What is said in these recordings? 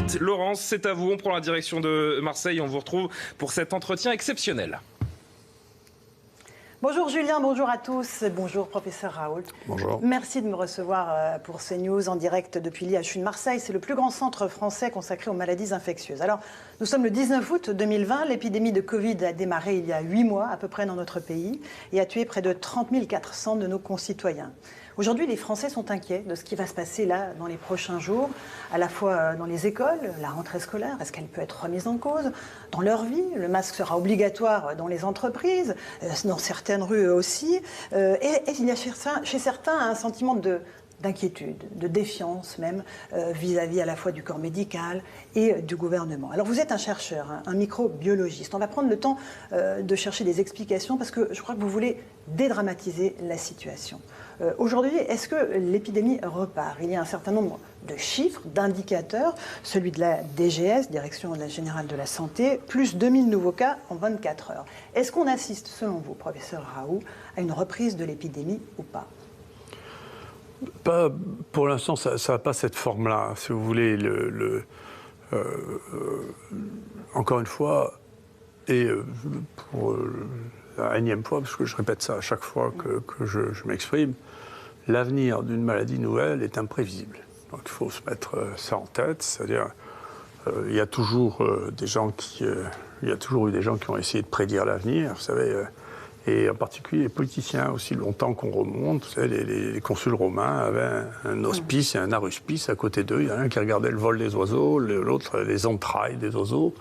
suite, Laurence, c'est à vous. On prend la direction de Marseille. On vous retrouve pour cet entretien exceptionnel. Bonjour Julien, bonjour à tous. Bonjour professeur Raoult. Bonjour. Merci de me recevoir pour CNews en direct depuis l'IHU de Marseille. C'est le plus grand centre français consacré aux maladies infectieuses. Alors, nous sommes le 19 août 2020. L'épidémie de Covid a démarré il y a 8 mois à peu près dans notre pays et a tué près de 30 400 de nos concitoyens. Aujourd'hui, les Français sont inquiets de ce qui va se passer là dans les prochains jours, à la fois dans les écoles, la rentrée scolaire, est-ce qu'elle peut être remise en cause? Dans leur vie, le masque sera obligatoire dans les entreprises, dans certaines rues aussi. Et il y a chez certains un sentiment d'inquiétude, de défiance même, vis-à-vis à la fois du corps médical et du gouvernement. Alors vous êtes un chercheur, un microbiologiste. On va prendre le temps de chercher des explications parce que je crois que vous voulez dédramatiser la situation. Aujourd'hui, est-ce que l'épidémie repart? Il y a un certain nombre de chiffres, d'indicateurs, celui de la DGS, Direction Générale de la Santé, plus 2000 nouveaux cas en 24 heures. Est-ce qu'on assiste, selon vous, professeur Raoult, à une reprise de l'épidémie ou pas? Pas, pour l'instant, ça n'a pas cette forme-là. Si vous voulez, encore une fois, et pour la énième fois, parce que je répète ça à chaque fois que je m'exprime, l'avenir d'une maladie nouvelle est imprévisible. Donc il faut se mettre ça en tête, c'est-à-dire il y a toujours des gens il y a toujours eu des gens qui ont essayé de prédire l'avenir, vous savez. Et en particulier les politiciens, aussi longtemps qu'on remonte, vous savez, les consuls romains avaient un hospice et un aruspice à côté d'eux. Il y en a un qui regardait le vol des oiseaux, l'autre les entrailles des oiseaux,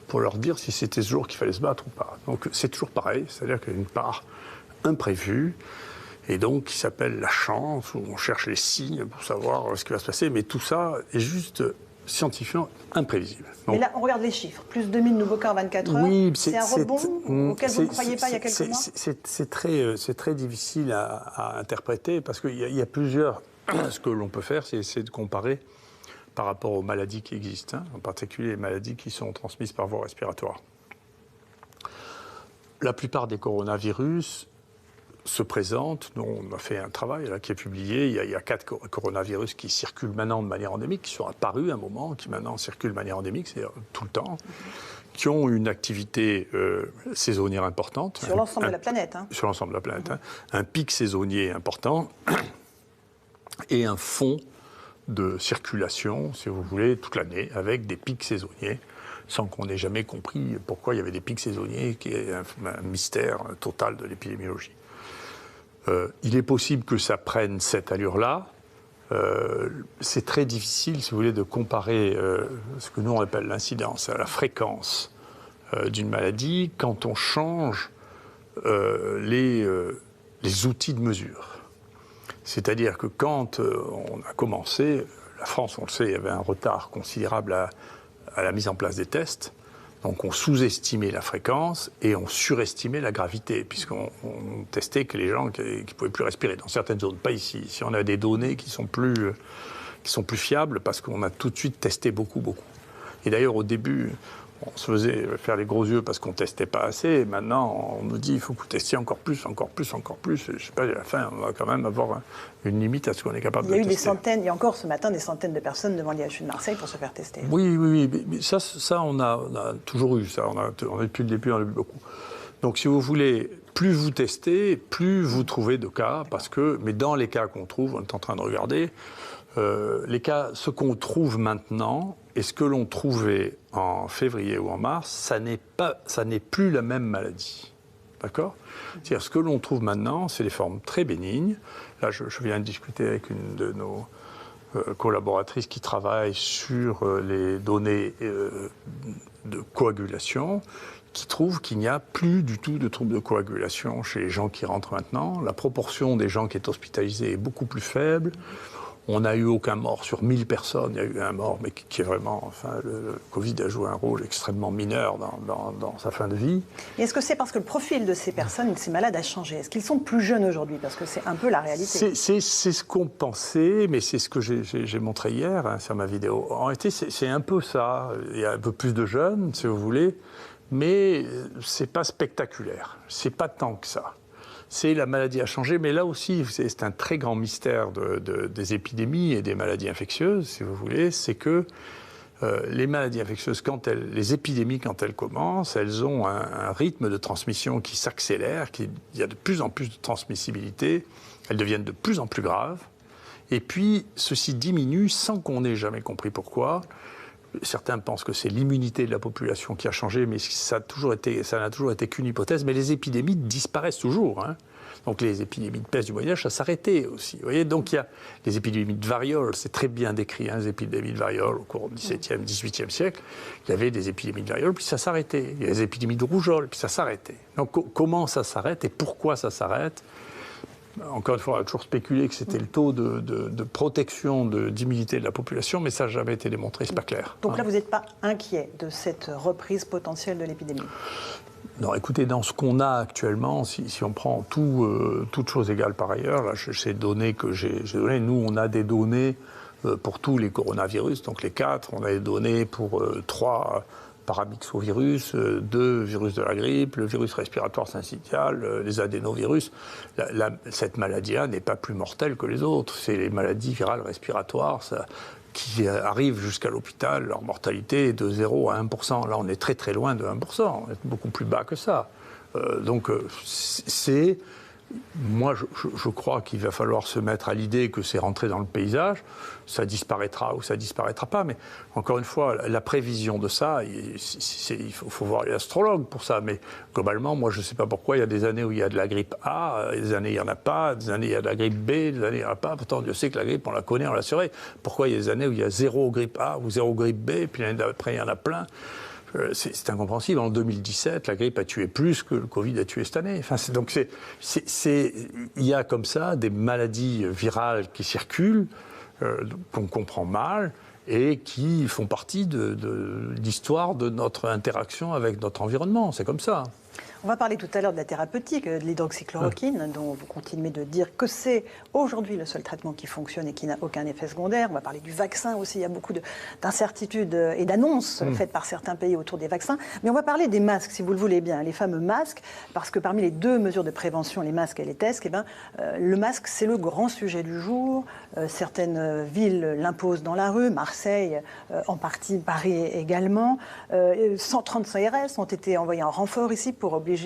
pour leur dire si c'était ce jour qu'il fallait se battre ou pas. Donc c'est toujours pareil, c'est-à-dire qu'il y a une part imprévue, et donc qui s'appelle la chance, où on cherche les signes pour savoir ce qui va se passer, mais tout ça est juste scientifiquement imprévisible. Donc, mais là, on regarde les chiffres. Plus 2000 nouveaux cas en 24 heures. Oui, c'est un rebond auquel vous ne croyez pas il y a quelques mois? C'est très difficile à interpréter parce qu'il y a plusieurs... Ce que l'on peut faire, c'est de comparer par rapport aux maladies qui existent, hein, en particulier les maladies qui sont transmises par voie respiratoire. La plupart des coronavirus se présentent, nous on a fait un travail là, qui est publié, il y a 4 coronavirus qui circulent maintenant de manière endémique, qui sont apparus à un moment, qui maintenant circulent de manière endémique, c'est-à-dire tout le temps, qui ont une activité saisonnière importante. Sur l'ensemble de la planète. Hein. Sur l'ensemble de la planète. Hein, un pic saisonnier important et un fond de circulation, si vous voulez, toute l'année, avec des pics saisonniers, sans qu'on ait jamais compris pourquoi il y avait des pics saisonniers, qui est un mystère total de l'épidémiologie. Il est possible que ça prenne cette allure-là. C'est très difficile, si vous voulez, de comparer ce que nous on appelle l'incidence à la fréquence d'une maladie quand on change les outils de mesure. C'est-à-dire que quand on a commencé, la France, on le sait, il y avait un retard considérable à la mise en place des tests. Donc on sous-estimait la fréquence et on surestimait la gravité, puisqu'on testait que les gens qui ne pouvaient plus respirer dans certaines zones, pas ici. Ici, on a des données qui sont plus fiables parce qu'on a tout de suite testé beaucoup. Et d'ailleurs, au début, on se faisait faire les gros yeux parce qu'on ne testait pas assez. Et maintenant, on nous dit qu'il faut que vous testiez encore plus. Je ne sais pas, à la fin, on va quand même avoir une limite à ce qu'on est capable de tester. Il y a eu des centaines, il y a encore ce matin des centaines de personnes devant l'IHU de Marseille pour se faire tester. Oui, mais ça on a toujours eu ça. On a depuis le début, on a eu beaucoup. Donc, si vous voulez, plus vous testez, plus vous trouvez de cas, mais dans les cas qu'on trouve, on est en train de regarder, les cas, ce qu'on trouve maintenant et ce que l'on trouvait en février ou en mars, ça n'est plus la même maladie. D'accord ? C'est-à-dire, ce que l'on trouve maintenant, c'est des formes très bénignes. Là, je viens de discuter avec une de nos collaboratrices qui travaille sur les données de coagulation, qui trouve qu'il n'y a plus du tout de troubles de coagulation chez les gens qui rentrent maintenant. La proportion des gens qui est hospitalisée est beaucoup plus faible. On n'a eu aucun mort sur 1000 personnes. Il y a eu un mort, mais qui est vraiment... Enfin, le Covid a joué un rôle extrêmement mineur dans sa fin de vie. Et est-ce que c'est parce que le profil de ces personnes, de ces malades, a changé? Est-ce qu'ils sont plus jeunes aujourd'hui? Parce que c'est un peu la réalité. C'est ce qu'on pensait, mais c'est ce que j'ai montré hier sur ma vidéo. En réalité, c'est un peu ça. Il y a un peu plus de jeunes, si vous voulez, mais c'est pas spectaculaire. C'est pas tant que ça. C'est la maladie a changé, mais là aussi, c'est un très grand mystère des épidémies et des maladies infectieuses, si vous voulez, c'est que les maladies infectieuses, les épidémies, quand elles commencent, elles ont un rythme de transmission qui s'accélère, il y a de plus en plus de transmissibilité, elles deviennent de plus en plus graves, et puis ceci diminue sans qu'on ait jamais compris pourquoi. Certains pensent que c'est l'immunité de la population qui a changé, mais ça n'a toujours été qu'une hypothèse, mais les épidémies disparaissent toujours, hein. Donc les épidémies de peste du Moyen-Âge, ça s'arrêtait aussi. Vous voyez, donc il y a les épidémies de variole, c'est très bien décrit, hein, les épidémies de variole au cours du XVIIe, XVIIIe siècle. Il y avait des épidémies de variole, puis ça s'arrêtait. Il y a les épidémies de rougeole, puis ça s'arrêtait. Donc comment ça s'arrête et pourquoi ça s'arrête? Encore une fois, on a toujours spéculé que c'était le taux de protection, d'immunité de la population, mais ça n'a jamais été démontré, c'est pas clair. Donc là, vous n'êtes pas inquiet de cette reprise potentielle de l'épidémie? Non, écoutez, dans ce qu'on a actuellement, si on prend toutes choses égales par ailleurs, là, ces données que j'ai données, nous, on a des données pour tous les coronavirus, donc les 4, on a des données pour 3 paramyxovirus, 2 virus de la grippe, le virus respiratoire syncytial, les adénovirus. Cette maladie-là n'est pas plus mortelle que les autres. C'est les maladies virales respiratoires qui arrivent jusqu'à l'hôpital. Leur mortalité est de 0 à 1%. Là, on est très très loin de 1%. On est beaucoup plus bas que ça. Moi, je crois qu'il va falloir se mettre à l'idée que c'est rentré dans le paysage. Ça disparaîtra ou ça disparaîtra pas. Mais encore une fois, la prévision de ça, il faut voir les astrologues pour ça. Mais globalement, moi, je ne sais pas pourquoi il y a des années où il y a de la grippe A, des années il n'y en a pas, des années il y a de la grippe B, des années il n'y en a pas. Pourtant, Dieu sait que la grippe, on la connaît, on l'a surveille. Pourquoi il y a des années où il y a 0 grippe A ou 0 grippe B, puis l'année d'après, il y en a plein? C'est incompréhensible. En 2017, la grippe a tué plus que le Covid a tué cette année. Enfin, il y a comme ça des maladies virales qui circulent, qu'on comprend mal, et qui font partie de l'histoire de notre interaction avec notre environnement. C'est comme ça. On va parler tout à l'heure de la thérapeutique, de l'hydroxychloroquine, dont vous continuez de dire que c'est aujourd'hui le seul traitement qui fonctionne et qui n'a aucun effet secondaire. On va parler du vaccin aussi. Il y a beaucoup d'incertitudes et d'annonces faites par certains pays autour des vaccins. Mais on va parler des masques, si vous le voulez bien, les fameux masques, parce que parmi les 2 mesures de prévention, les masques et les tests, le masque, c'est le grand sujet du jour. Certaines villes l'imposent dans la rue, Marseille, en partie Paris également. 130 CRS ont été envoyés en renfort ici pour obliger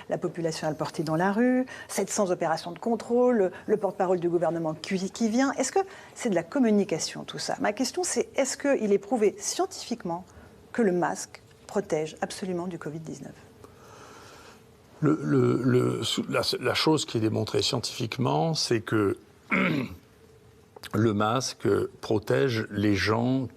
la population à le porter dans la rue, 700 opérations de contrôle, le porte-parole du gouvernement qui vient. Est-ce que c'est de la communication, tout ça? Ma question, c'est est-ce qu'il est prouvé scientifiquement que le masque protège absolument du Covid-19? La chose qui est démontrée scientifiquement, c'est que le masque protège les gens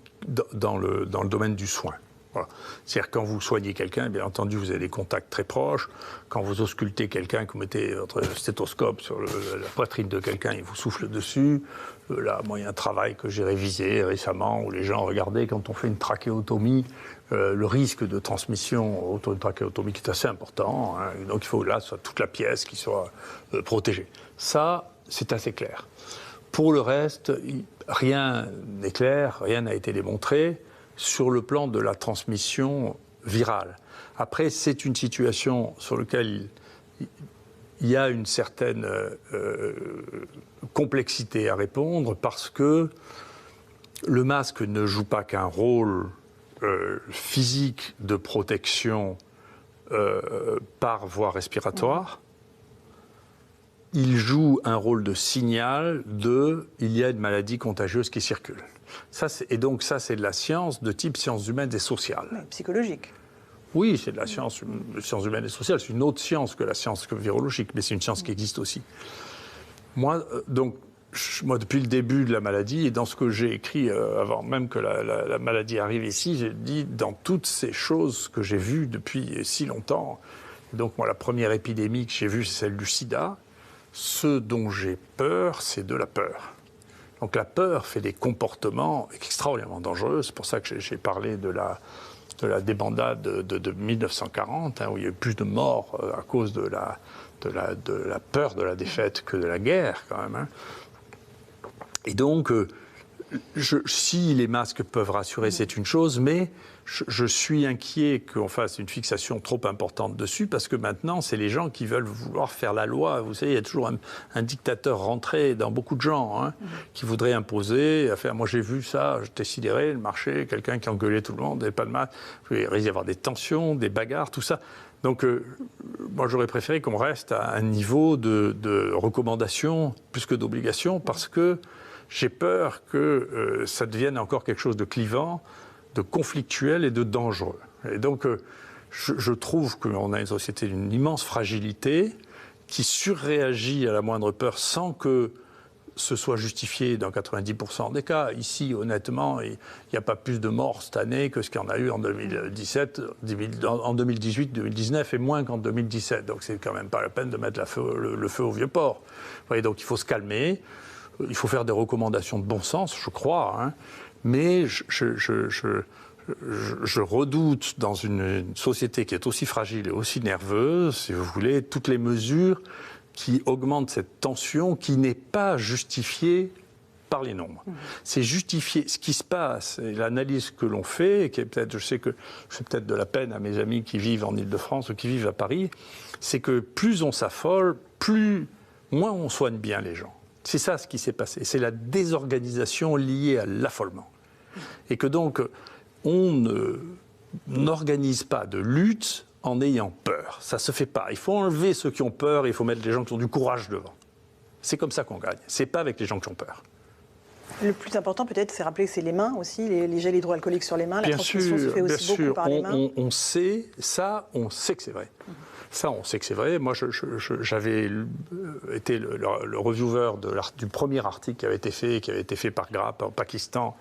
dans le domaine du soin. Voilà. C'est-à-dire quand vous soignez quelqu'un, bien entendu, vous avez des contacts très proches. Quand vous auscultez quelqu'un, que vous mettez votre stéthoscope sur la poitrine de quelqu'un et vous souffle dessus. Là, moi, il y a un travail que j'ai révisé récemment où les gens regardaient quand on fait une trachéotomie, le risque de transmission autour d'une trachéotomie qui est assez important. Hein. Donc il faut là soit toute la pièce qui soit protégée. Ça, c'est assez clair. Pour le reste, rien n'est clair, rien n'a été démontré sur le plan de la transmission virale. Après, c'est une situation sur laquelle il y a une certaine complexité à répondre parce que le masque ne joue pas qu'un rôle physique de protection par voie respiratoire. Il joue un rôle de signal il y a une maladie contagieuse qui circule. Et donc ça, c'est de la science de type sciences humaines et sociales. Oui, psychologique. Oui, c'est de la science humaine et sociale. C'est une autre science que la science virologique, mais c'est une science qui existe aussi. Moi, depuis le début de la maladie, et dans ce que j'ai écrit avant même que la maladie arrive ici, j'ai dit dans toutes ces choses que j'ai vues depuis si longtemps, donc moi, la première épidémie que j'ai vue, c'est celle du sida. Ce dont j'ai peur, c'est de la peur. Donc la peur fait des comportements extraordinairement dangereux. C'est pour ça que j'ai parlé de la débandade de 1940, où il y a eu plus de morts à cause de la peur de la défaite que de la guerre, quand même. Hein. Et donc, Si les masques peuvent rassurer, c'est une chose, mais je suis inquiet qu'on fasse une fixation trop importante dessus, parce que maintenant, c'est les gens qui veulent vouloir faire la loi. Vous savez, il y a toujours un dictateur rentré dans beaucoup de gens, qui voudrait imposer, moi j'ai vu ça, j'étais sidéré, le marché, quelqu'un qui engueulait tout le monde, et pas de masque. Il risque d'y avoir des tensions, des bagarres, tout ça. Donc, moi, j'aurais préféré qu'on reste à un niveau de recommandation plus que d'obligation, parce que j'ai peur que ça devienne encore quelque chose de clivant, de conflictuel et de dangereux. Et donc, je trouve qu'on a une société d'une immense fragilité qui surréagit à la moindre peur sans que ce soit justifié dans 90% des cas. Ici, honnêtement, il n'y a pas plus de morts cette année que ce qu'il y en a eu en 2017, en 2018, 2019 et moins qu'en 2017. Donc, c'est quand même pas la peine de mettre le feu au vieux port. Vous voyez, donc, il faut se calmer. Il faut faire des recommandations de bon sens, je crois, mais je redoute, dans une société qui est aussi fragile et aussi nerveuse, si vous voulez, toutes les mesures qui augmentent cette tension qui n'est pas justifiée par les nombres. C'est justifié. Ce qui se passe, et l'analyse que l'on fait, qui est peut-être, je sais que je fais peut-être de la peine à mes amis qui vivent en Ile-de-France ou qui vivent à Paris, c'est que plus on s'affole, moins on soigne bien les gens. C'est ça ce qui s'est passé. C'est la désorganisation liée à l'affolement. Et que donc, on n'organise pas de lutte en ayant peur. Ça ne se fait pas. Il faut enlever ceux qui ont peur et il faut mettre les gens qui ont du courage devant. C'est comme ça qu'on gagne. C'est pas avec les gens qui ont peur. Le plus important, peut-être, c'est rappeler que c'est les mains aussi, les gels hydroalcooliques sur les mains. La transmission se fait aussi beaucoup par les mains. On sait que c'est vrai. Ça, on sait que c'est vrai. Moi, j'avais été le reviewer du premier article qui avait été fait par Grapp au Pakistan,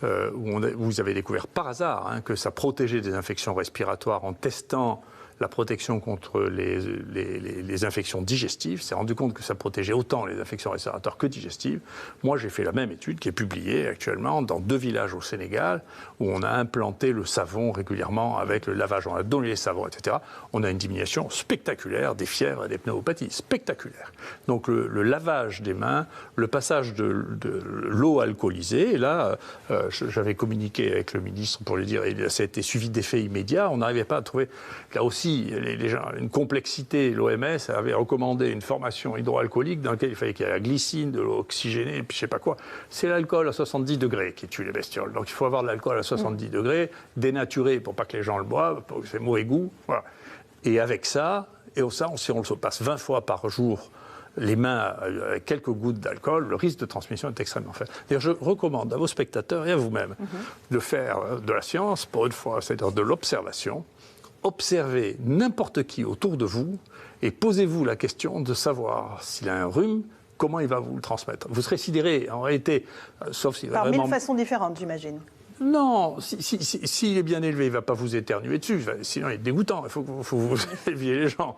où vous avez découvert par hasard que ça protégeait des infections respiratoires en testant la protection contre les infections digestives. C'est rendu compte que ça protégeait autant les infections respiratoires que digestives. Moi, j'ai fait la même étude qui est publiée actuellement dans 2 villages au Sénégal où on a implanté le savon régulièrement avec le lavage. On a donné les savons, etc. On a une diminution spectaculaire des fièvres et des pneumopathies. Spectaculaire. Donc, le lavage des mains, le passage de l'eau alcoolisée. Et là, j'avais communiqué avec le ministre pour lui dire, et ça a été suivi d'effets immédiats. On n'arrivait pas à trouver, là aussi, les gens, une complexité. L'OMS avait recommandé une formation hydroalcoolique dans laquelle il fallait qu'il y ait la glycine, de l'eau oxygénée, et puis je sais pas quoi. C'est l'alcool à 70 degrés qui tue les bestioles. Donc il faut avoir de l'alcool à 70 degrés, dénaturé pour pas que les gens le boivent, pour que c'est mauvais goût. Voilà. Et avec ça, si on le passe 20 fois par jour, les mains avec quelques gouttes d'alcool, le risque de transmission est extrêmement faible. D'ailleurs, je recommande à vos spectateurs et à vous-même de faire de la science, pour une fois, c'est-à-dire de l'observation. Observez n'importe qui autour de vous et posez-vous la question de savoir s'il a un rhume, comment il va vous le transmettre. Vous serez sidéré, en réalité, sauf s'il va par vraiment... 1000 façons différentes, j'imagine. Non, s'il est bien élevé, il ne va pas vous éternuer dessus, sinon il est dégoûtant, il faut que vous éleviez les gens.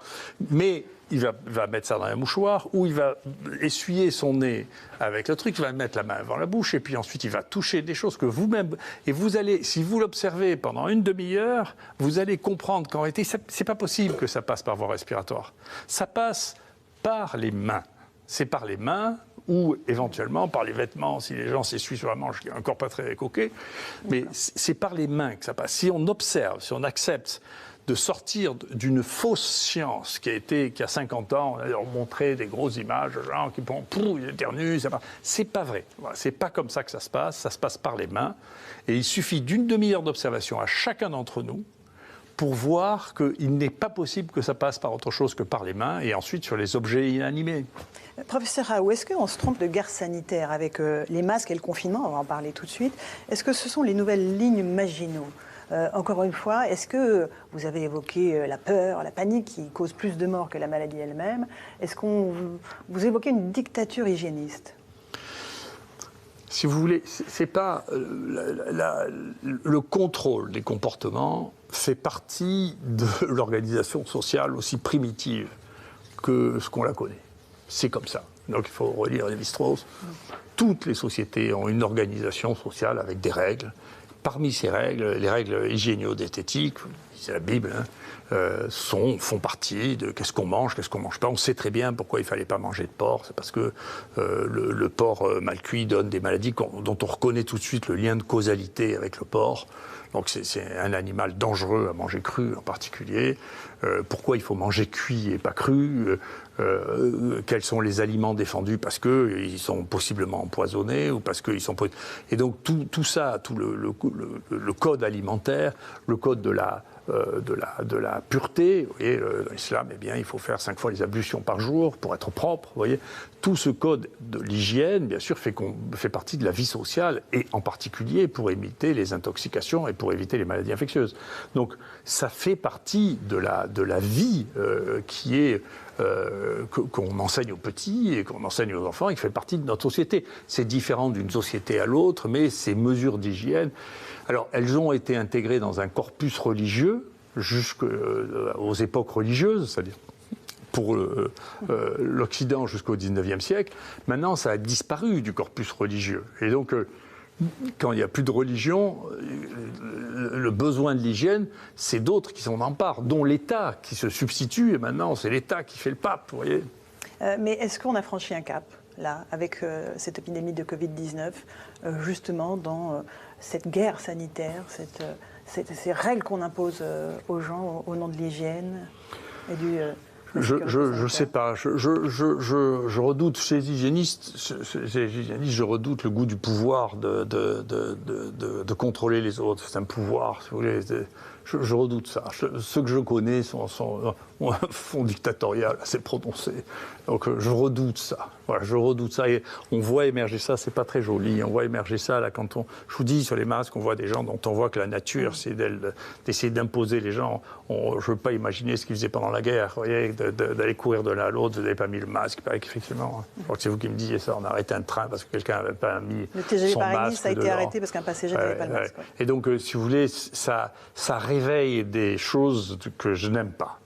Mais il va mettre ça dans un mouchoir, ou il va essuyer son nez avec le truc, il va mettre la main devant la bouche, et puis ensuite il va toucher des choses que vous-même... Et vous allez, si vous l'observez pendant une demi-heure, vous allez comprendre qu'en réalité, ce n'est pas possible que ça passe par voie respiratoire. Ça passe par les mains. C'est par les mains ou éventuellement par les vêtements, si les gens s'essuient sur la manche, qui n'est encore pas très coquet. Mais c'est par les mains que ça passe. Si on observe, si on accepte de sortir d'une fausse science qui a 50 ans, on a montré des grosses images de gens qui ils éternuent, c'est pas vrai. Voilà, c'est pas comme ça que ça se passe par les mains. Et il suffit d'une demi-heure d'observation à chacun d'entre nous pour voir qu'il n'est pas possible que ça passe par autre chose que par les mains, et ensuite sur les objets inanimés. Professeur Raoult, est-ce qu'on se trompe de guerre sanitaire avec les masques et le confinement? On va en parler tout de suite. Est-ce que ce sont les nouvelles lignes Maginot? Encore une fois, est-ce que vous avez évoqué la peur, la panique qui cause plus de morts que la maladie elle-même? Est-ce qu'on vous évoquez une dictature hygiéniste? Si vous voulez, c'est pas le contrôle des comportements fait partie de l'organisation sociale aussi primitive que ce qu'on la connaît. C'est comme ça. Donc il faut relire Lévi-Strauss. Toutes les sociétés ont une organisation sociale avec des règles. parmi ces règles, les règles hygiéno-diététiques, c'est la Bible, font partie de qu'est-ce qu'on mange pas. On sait très bien pourquoi il ne fallait pas manger de porc. C'est parce que le porc mal cuit donne des maladies dont on reconnaît tout de suite le lien de causalité avec le porc. Donc c'est un animal dangereux à manger cru en particulier. Pourquoi il faut manger cuit et pas cru quels sont les aliments défendus parce qu'ils sont possiblement empoisonnés ou parce qu'ils sont... Et donc tout ça, tout le code alimentaire, le code de la pureté, vous voyez, dans l'islam, eh bien, il faut faire 5 fois les ablutions par jour pour être propre, vous voyez. Tout ce code de l'hygiène, bien sûr, fait partie de la vie sociale, et en particulier pour éviter les intoxications et pour éviter les maladies infectieuses. Donc, ça fait partie de la vie qui est... qu'on enseigne aux petits et qu'on enseigne aux enfants et qui fait partie de notre société. C'est différent d'une société à l'autre, mais ces mesures d'hygiène... Alors, elles ont été intégrées dans un corpus religieux jusqu'aux époques religieuses, c'est-à-dire pour l'Occident jusqu'au XIXe siècle. Maintenant, ça a disparu du corpus religieux. Et donc, quand il n'y a plus de religion, le besoin de l'hygiène, c'est d'autres qui s'en emparent, dont l'État qui se substitue. Et maintenant, c'est l'État qui fait le pape, vous voyez. Mais est-ce qu'on a franchi un cap, là, avec cette épidémie de Covid-19, justement dans cette guerre sanitaire, ces règles qu'on impose aux gens au nom de l'hygiène et du... Je ne sais pas. Je redoute chez les hygiénistes, je redoute le goût du pouvoir de contrôler les autres. C'est un pouvoir, si vous voulez. Je redoute ça. Ceux que je connais ont un fond dictatorial assez prononcé. Donc je redoute ça. Voilà, je redoute ça. Et on voit émerger ça, c'est pas très joli. On voit émerger ça là quand je vous dis sur les masques, on voit des gens dont on voit que la nature, c'est d'essayer d'imposer les gens. Je ne veux pas imaginer ce qu'ils faisaient pendant la guerre. Vous voyez, d'aller courir de l'un à l'autre, vous n'avez pas mis le masque. Effectivement, je crois que c'est vous qui me disiez ça. On a arrêté un train parce que quelqu'un n'avait pas mis le TGV son Paris-Nice masque a été dedans. arrêté parce qu'un passager n'avait pas le masque. Ouais. Et donc, si vous voulez, ça réveille des choses que je n'aime pas.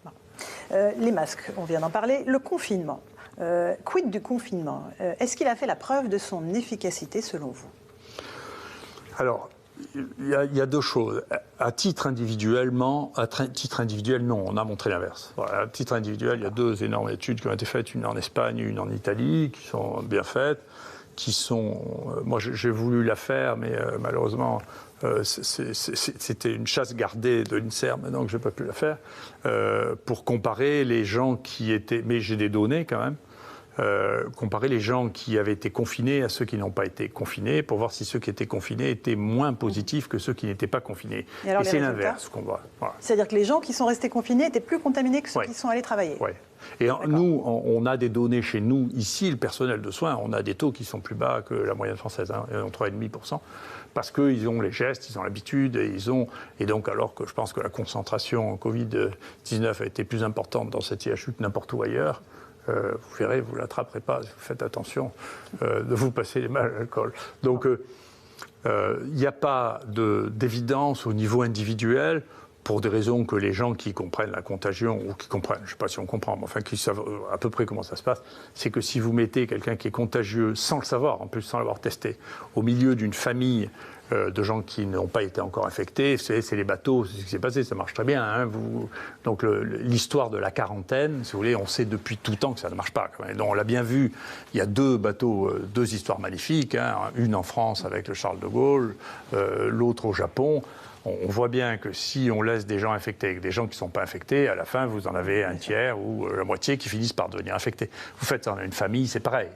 Les masques, on vient d'en parler. Le confinement. Quid du confinement? Est-ce qu'il a fait la preuve de son efficacité selon vous? Alors, il y a deux choses. À titre individuel, non, on a montré l'inverse. Voilà, à titre individuel, il y a 2 énormes études qui ont été faites, une en Espagne, une en Italie, qui sont bien faites, moi, j'ai voulu la faire, mais malheureusement, c'était une chasse gardée de l'INSERM, maintenant que je n'ai pas pu la faire, pour comparer les gens qui étaient... Mais j'ai des données quand même. Comparer les gens qui avaient été confinés à ceux qui n'ont pas été confinés, pour voir si ceux qui étaient confinés étaient moins positifs que ceux qui n'étaient pas confinés. Et c'est l'inverse qu'on voit. Voilà. C'est-à-dire que les gens qui sont restés confinés étaient plus contaminés que ceux qui sont allés travailler. Oui. Et nous, on a des données chez nous, ici, le personnel de soins, on a des taux qui sont plus bas que la moyenne française, entre 3,5%, parce qu'ils ont les gestes, ils ont l'habitude, et donc alors que je pense que la concentration en Covid-19 a été plus importante dans cette IHU que n'importe où ailleurs, vous verrez, vous ne l'attraperez pas, si vous faites attention de vous passer les mains à l'alcool. Donc, il n'y a pas d'évidence au niveau individuel, pour des raisons que les gens qui comprennent la contagion, ou qui comprennent, je ne sais pas si on comprend, mais enfin qui savent à peu près comment ça se passe, c'est que si vous mettez quelqu'un qui est contagieux sans le savoir, en plus sans l'avoir testé, au milieu d'une famille de gens qui n'ont pas été encore infectés, c'est les bateaux, c'est ce qui s'est passé, ça marche très bien. Hein, donc l'histoire de la quarantaine, si vous voulez, on sait depuis tout temps que ça ne marche pas. Quand même. Donc, on l'a bien vu, il y a 2 bateaux, 2 histoires magnifiques, hein, une en France avec le Charles de Gaulle, l'autre au Japon. On voit bien que si on laisse des gens infectés avec des gens qui ne sont pas infectés, à la fin, vous en avez un tiers ou la moitié qui finissent par devenir infectés. Vous faites ça dans une famille, c'est pareil.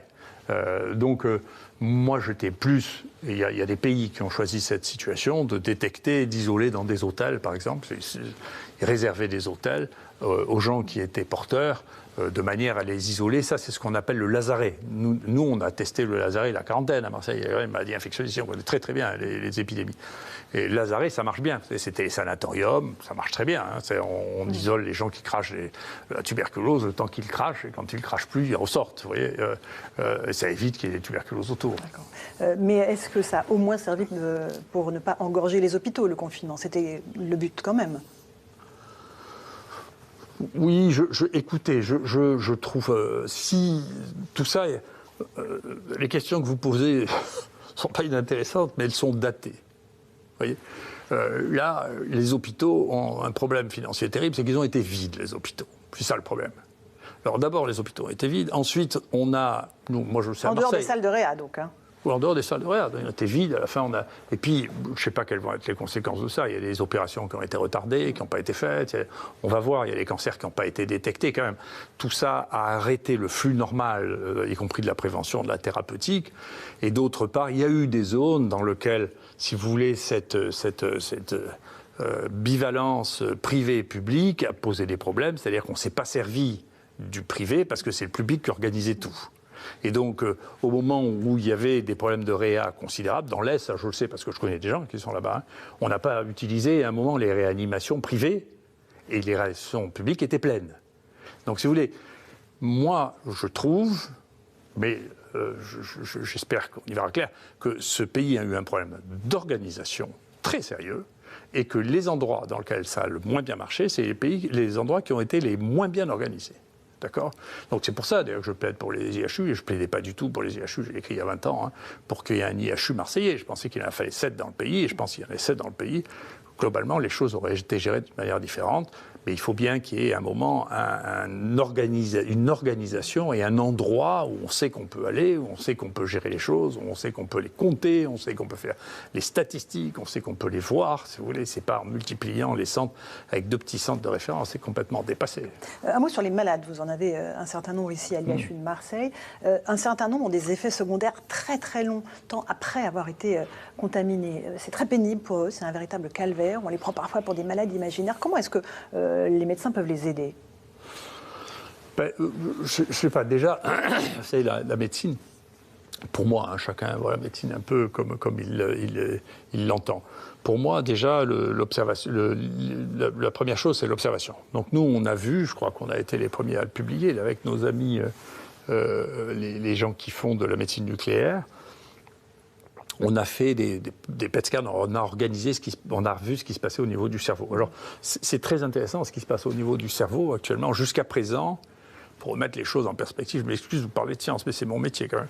Moi, j'étais plus... Il y a des pays qui ont choisi cette situation de détecter et d'isoler dans des hôtels, par exemple. Ils réservaient des hôtels aux gens qui étaient porteurs de manière à les isoler. Ça, c'est ce qu'on appelle le lazaret. Nous, on a testé le lazaret, la quarantaine à Marseille. Il y avait une maladie infectieuse ici, on connaît très très bien les épidémies. Et le lazaret, ça marche bien. C'était les sanatoriums, ça marche très bien. Hein. On isole les gens qui crachent la tuberculose le temps qu'ils crachent, et quand ils ne crachent plus, ils ressortent. Vous voyez, ça évite qu'il y ait des tuberculoses autour. Mais est-ce que ça a au moins servi pour ne pas engorger les hôpitaux, le confinement? C'était le but quand même. Oui, écoutez, je trouve, si tout ça, les questions que vous posez ne sont pas inintéressantes, mais elles sont datées. voyez. Là, les hôpitaux ont un problème financier terrible, c'est qu'ils ont été vides, les hôpitaux. C'est ça le problème. Alors d'abord, les hôpitaux ont été vides. Ensuite, on a... moi, je le sais à Marseille. En dehors des salles de réa, donc. Hein. Ou en dehors des salles de réa. Ils ont été vides. À la fin, on a... Et puis, je ne sais pas quelles vont être les conséquences de ça. Il y a des opérations qui ont été retardées, qui n'ont pas été faites. On va voir, il y a des cancers qui n'ont pas été détectés quand même. Tout ça a arrêté le flux normal, y compris de la prévention, de la thérapeutique. Et d'autre part, il y a eu des zones dans lesquelles, si vous voulez, cette bivalence privée-publique a posé des problèmes. C'est-à-dire qu'on ne s'est pas servi du privé parce que c'est le public qui organisait tout. Et donc, au moment où il y avait des problèmes de réa considérables, dans l'Est, ça je le sais parce que je connais des gens qui sont là-bas, hein, on n'a pas utilisé à un moment les réanimations privées et les réanimations publiques étaient pleines. Donc, si vous voulez, moi, je trouve, mais j'espère qu'on y verra clair, que ce pays a eu un problème d'organisation très sérieux et que les endroits dans lesquels ça a le moins bien marché, c'est les endroits qui ont été les moins bien organisés. D'accord ? Donc c'est pour ça d'ailleurs que je plaide pour les IHU, et je ne plaidais pas du tout pour les IHU, je l'ai écrit il y a 20 ans, hein, pour qu'il y ait un IHU marseillais. Je pensais qu'il en fallait 7 dans le pays, et je pense qu'il y en avait 7 dans le pays. Globalement, les choses auraient été gérées de manière différente, mais il faut bien qu'il y ait un moment une organisation et un endroit où on sait qu'on peut aller, où on sait qu'on peut gérer les choses, où on sait qu'on peut les compter, on sait qu'on peut faire les statistiques, on sait qu'on peut les voir, si vous voulez. C'est pas en multipliant les centres avec 2 petits centres de référence, c'est complètement dépassé. Un mot sur les malades, vous en avez un certain nombre ici à l'IHU de Marseille. Un certain nombre ont des effets secondaires très très longs, tant après avoir été contaminés. C'est très pénible pour eux, c'est un véritable calvaire. On les prend parfois pour des malades imaginaires. Comment est-ce que les médecins peuvent les aider ? Ben, je ne sais pas, déjà, vous savez, la médecine, pour moi, hein, chacun voit la médecine un peu comme il l'entend. Pour moi, déjà, la première chose, c'est l'observation. Donc nous, on a vu, je crois qu'on a été les premiers à le publier, là, avec nos amis, les gens qui font de la médecine nucléaire. On a fait des PET scans, on a organisé on a revu ce qui se passait au niveau du cerveau. Alors, c'est très intéressant ce qui se passe au niveau du cerveau actuellement. Jusqu'à présent, pour remettre les choses en perspective, je m'excuse de vous parler de science, mais c'est mon métier quand même.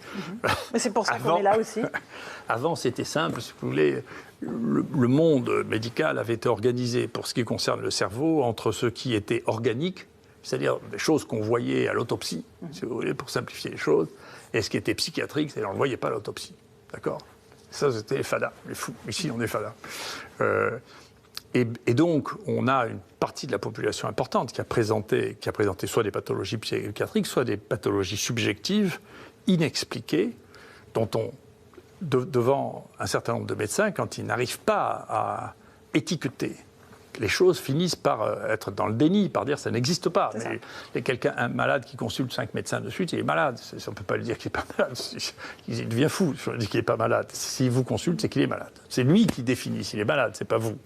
Mais c'est pour ça qu'on est là aussi. Avant, c'était simple, si vous voulez. Le monde médical avait été organisé, pour ce qui concerne le cerveau, entre ce qui était organique, c'est-à-dire des choses qu'on voyait à l'autopsie, si vous voulez, pour simplifier les choses, et ce qui était psychiatrique, c'est-à-dire on ne voyait pas à l'autopsie. D'accord ? Ça, c'était les fadas, les fous. Ici, on est fadas. Et donc, on a une partie de la population importante qui a présenté soit des pathologies psychiatriques, soit des pathologies subjectives, inexpliquées, dont devant un certain nombre de médecins, quand ils n'arrivent pas à étiqueter, les choses finissent par être dans le déni, par dire ça n'existe pas. Mais il y a un malade qui consulte 5 médecins de suite, il est malade. On ne peut pas lui dire qu'il n'est pas malade. Il devient fou si on dit qu'il n'est pas malade. S'il vous consulte, c'est qu'il est malade. C'est lui qui définit s'il est malade, ce n'est pas vous.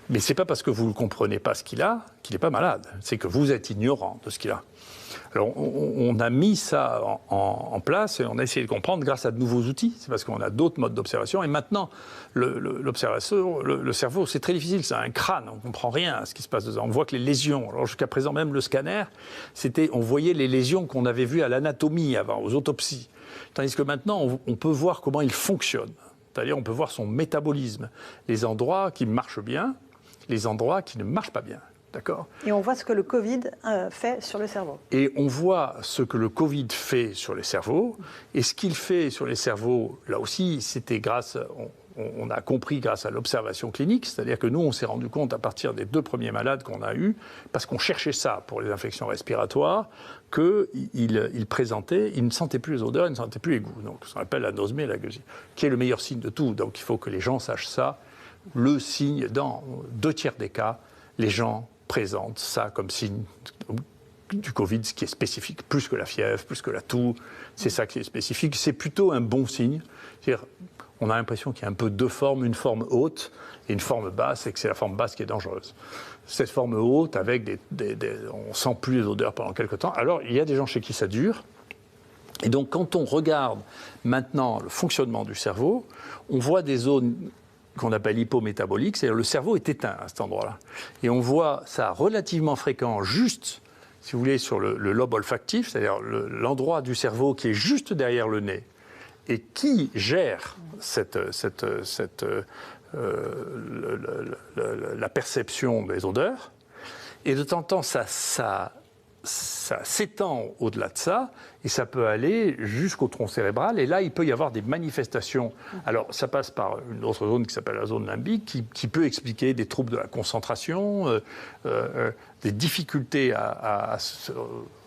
Mais ce n'est pas parce que vous ne comprenez pas ce qu'il a qu'il n'est pas malade. C'est que vous êtes ignorant de ce qu'il a. Alors, on a mis ça en place et on a essayé de comprendre grâce à de nouveaux outils. C'est parce qu'on a d'autres modes d'observation. Et maintenant, l'observation, le cerveau, c'est très difficile. C'est un crâne, on ne comprend rien à ce qui se passe dedans. On voit que les lésions, alors jusqu'à présent, même le scanner, on voyait les lésions qu'on avait vues à l'anatomie avant, aux autopsies. Tandis que maintenant, on peut voir comment il fonctionne. C'est-à-dire, on peut voir son métabolisme. Les endroits qui marchent bien, les endroits qui ne marchent pas bien. D'accord ? Et on voit ce que le Covid fait sur le cerveau. Et on voit ce que le Covid fait sur les cerveaux. Et ce qu'il fait sur les cerveaux, là aussi, c'était on a compris grâce à l'observation clinique. C'est-à-dire que nous, on s'est rendu compte à partir des 2 premiers malades qu'on a eus, parce qu'on cherchait ça pour les infections respiratoires, qu'ils ne sentaient plus les odeurs, ils ne sentaient plus les goûts. Donc, ça s'appelle l'anosmie et la gueusie, qui est le meilleur signe de tout. Donc, il faut que les gens sachent ça. Le signe, dans 2/3 des cas, les gens présentent ça comme signe du Covid, ce qui est spécifique, plus que la fièvre, plus que la toux, c'est ça qui est spécifique. C'est plutôt un bon signe. C'est-à-dire, on a l'impression qu'il y a un peu 2 formes, une forme haute et une forme basse, et que c'est la forme basse qui est dangereuse. Cette forme haute, avec on ne sent plus les odeurs pendant quelques temps. Alors, il y a des gens chez qui ça dure. Et donc, quand on regarde maintenant le fonctionnement du cerveau, on voit des zones qu'on appelle hypométaboliques, c'est-à-dire le cerveau est éteint à cet endroit-là. Et on voit ça relativement fréquent, juste, si vous voulez, sur le lobe olfactif, c'est-à-dire l'endroit du cerveau qui est juste derrière le nez, et qui gère la perception des odeurs. Et de temps en temps, ça s'étend au-delà de ça, et ça peut aller jusqu'au tronc cérébral, et là, il peut y avoir des manifestations. Alors, ça passe par une autre zone qui s'appelle la zone limbique, qui peut expliquer des troubles de la concentration, des difficultés à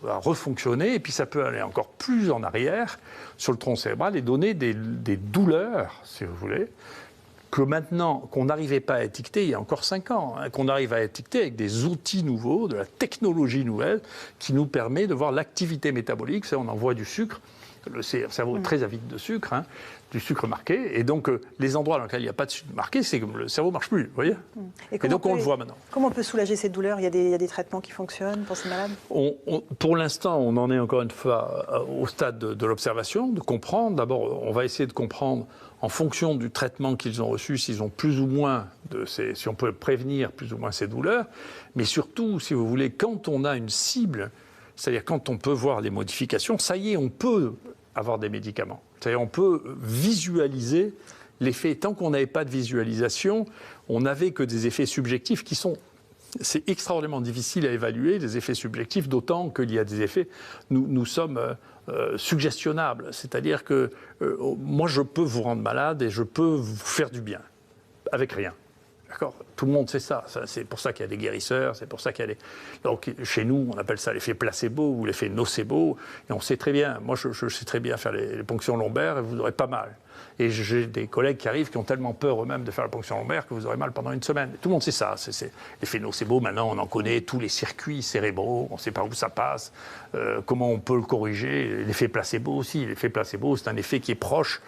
refonctionner, et puis ça peut aller encore plus en arrière sur le tronc cérébral et donner des douleurs, si vous voulez, que maintenant, qu'on n'arrivait pas à étiqueter il y a encore 5 ans, qu'on arrive à étiqueter avec des outils nouveaux, de la technologie nouvelle, qui nous permet de voir l'activité métabolique. On envoie du sucre, le cerveau est très avide de sucre, du sucre marqué, et donc les endroits dans lesquels il n'y a pas de sucre marqué, c'est comme le cerveau ne marche plus, vous voyez. Et donc on le voit maintenant. Comment on peut soulager ces douleurs ? Il y a des traitements qui fonctionnent pour ces malades ? Pour l'instant, on en est encore une fois au stade de l'observation, de comprendre. D'abord, on va essayer de comprendre en fonction du traitement qu'ils ont reçu, s'ils ont plus ou moins si on peut prévenir plus ou moins ces douleurs. Mais surtout, si vous voulez, quand on a une cible, c'est-à-dire quand on peut voir les modifications, ça y est, on peut avoir des médicaments. C'est-à-dire on peut visualiser l'effet. Tant qu'on n'avait pas de visualisation, on n'avait que des effets subjectifs qui sont... C'est extraordinairement difficile à évaluer, les effets subjectifs, d'autant qu'il y a des effets... Nous sommes suggestionnables. C'est-à-dire que moi, je peux vous rendre malade et je peux vous faire du bien, avec rien. D'accord ? Tout le monde sait ça. C'est pour ça qu'il y a des guérisseurs, c'est pour ça qu'il y a des... Donc, chez nous, on appelle ça l'effet placebo ou l'effet nocebo. Et on sait très bien, moi, je sais très bien faire les ponctions lombaires et vous aurez pas mal. Et j'ai des collègues qui arrivent qui ont tellement peur eux-mêmes de faire la ponction lombaire que vous aurez mal pendant une semaine. Tout le monde sait ça. C'est l'effet nocebo, maintenant, on en connaît tous les circuits cérébraux, on sait pas où ça passe, comment on peut le corriger. L'effet placebo aussi. L'effet placebo, c'est un effet qui est proche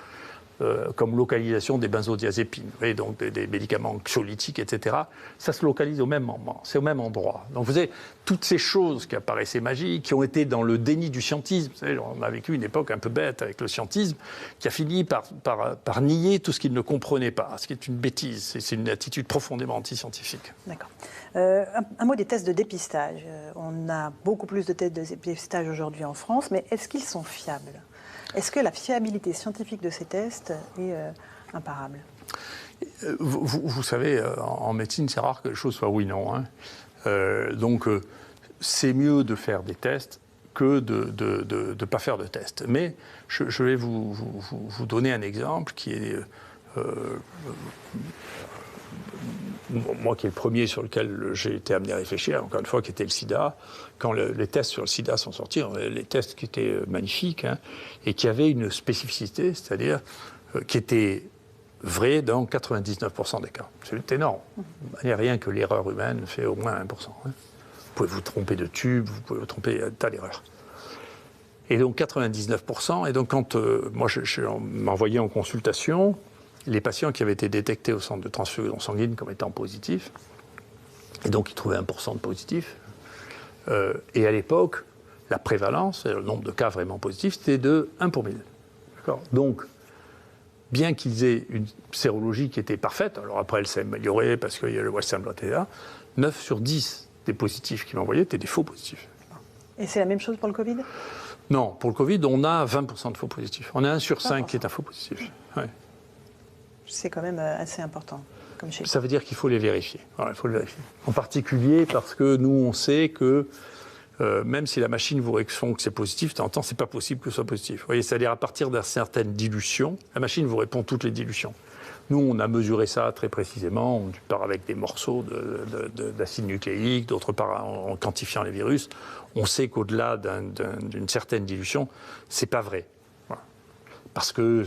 comme localisation des benzodiazépines, et donc des médicaments anxiolytiques, etc. Ça se localise au même moment, c'est au même endroit. Donc vous avez toutes ces choses qui apparaissaient magiques, qui ont été dans le déni du scientisme. Vous savez, on a vécu une époque un peu bête avec le scientisme, qui a fini par nier tout ce qu'il ne comprenait pas, ce qui est une bêtise. C'est une attitude profondément anti-scientifique. D'accord. Un mot des tests de dépistage. On a beaucoup plus de tests de dépistage aujourd'hui en France, mais est-ce qu'ils sont fiables ? Est-ce que la fiabilité scientifique de ces tests est imparable ? Vous savez, en médecine, c'est rare que les choses soient oui-non. Donc, c'est mieux de faire des tests que de ne pas faire de tests. Mais je vais vous donner un exemple qui est... moi qui est le premier sur lequel j'ai été amené à réfléchir, encore une fois, qui était le sida. Quand les tests sur le sida sont sortis, les tests qui étaient magnifiques, et qui avaient une spécificité, c'est-à-dire qui étaient vrais dans 99% des cas. C'est énorme. Il n'y a rien que l'erreur humaine fait au moins 1%. Vous pouvez vous tromper de tube, vous pouvez vous tromper d'un tas d'erreurs. Et donc 99%, et donc quand moi je m'envoyais en consultation, les patients qui avaient été détectés au centre de transfusion sanguine comme étant positifs, et donc ils trouvaient 1% de positifs. Et à l'époque, la prévalence, le nombre de cas vraiment positifs, c'était de 1 pour 1000. D'accord ? Donc, bien qu'ils aient une sérologie qui était parfaite, alors après elle s'est améliorée parce qu'il y a le Western blot là, 9 sur 10 des positifs qu'ils m'envoyaient étaient des faux positifs. Et c'est la même chose pour le Covid ? Non, pour le Covid, on a 20% de faux positifs. On a 1 sur 5 qui est un faux positif. Ouais. C'est quand même assez important. Comme chez Ça veut dire qu'il faut les vérifier. Voilà, il faut le vérifier. En particulier parce que nous, on sait que même si la machine vous répond que c'est positif, de temps en temps, c'est pas possible que ce soit positif. Vous voyez, c'est-à-dire à partir d'une certaine dilution, la machine vous répond toutes les dilutions. Nous, on a mesuré ça très précisément. On part avec des morceaux d'acide nucléique, d'autre part en quantifiant les virus. On sait qu'au-delà d'une certaine dilution, c'est pas vrai. Parce que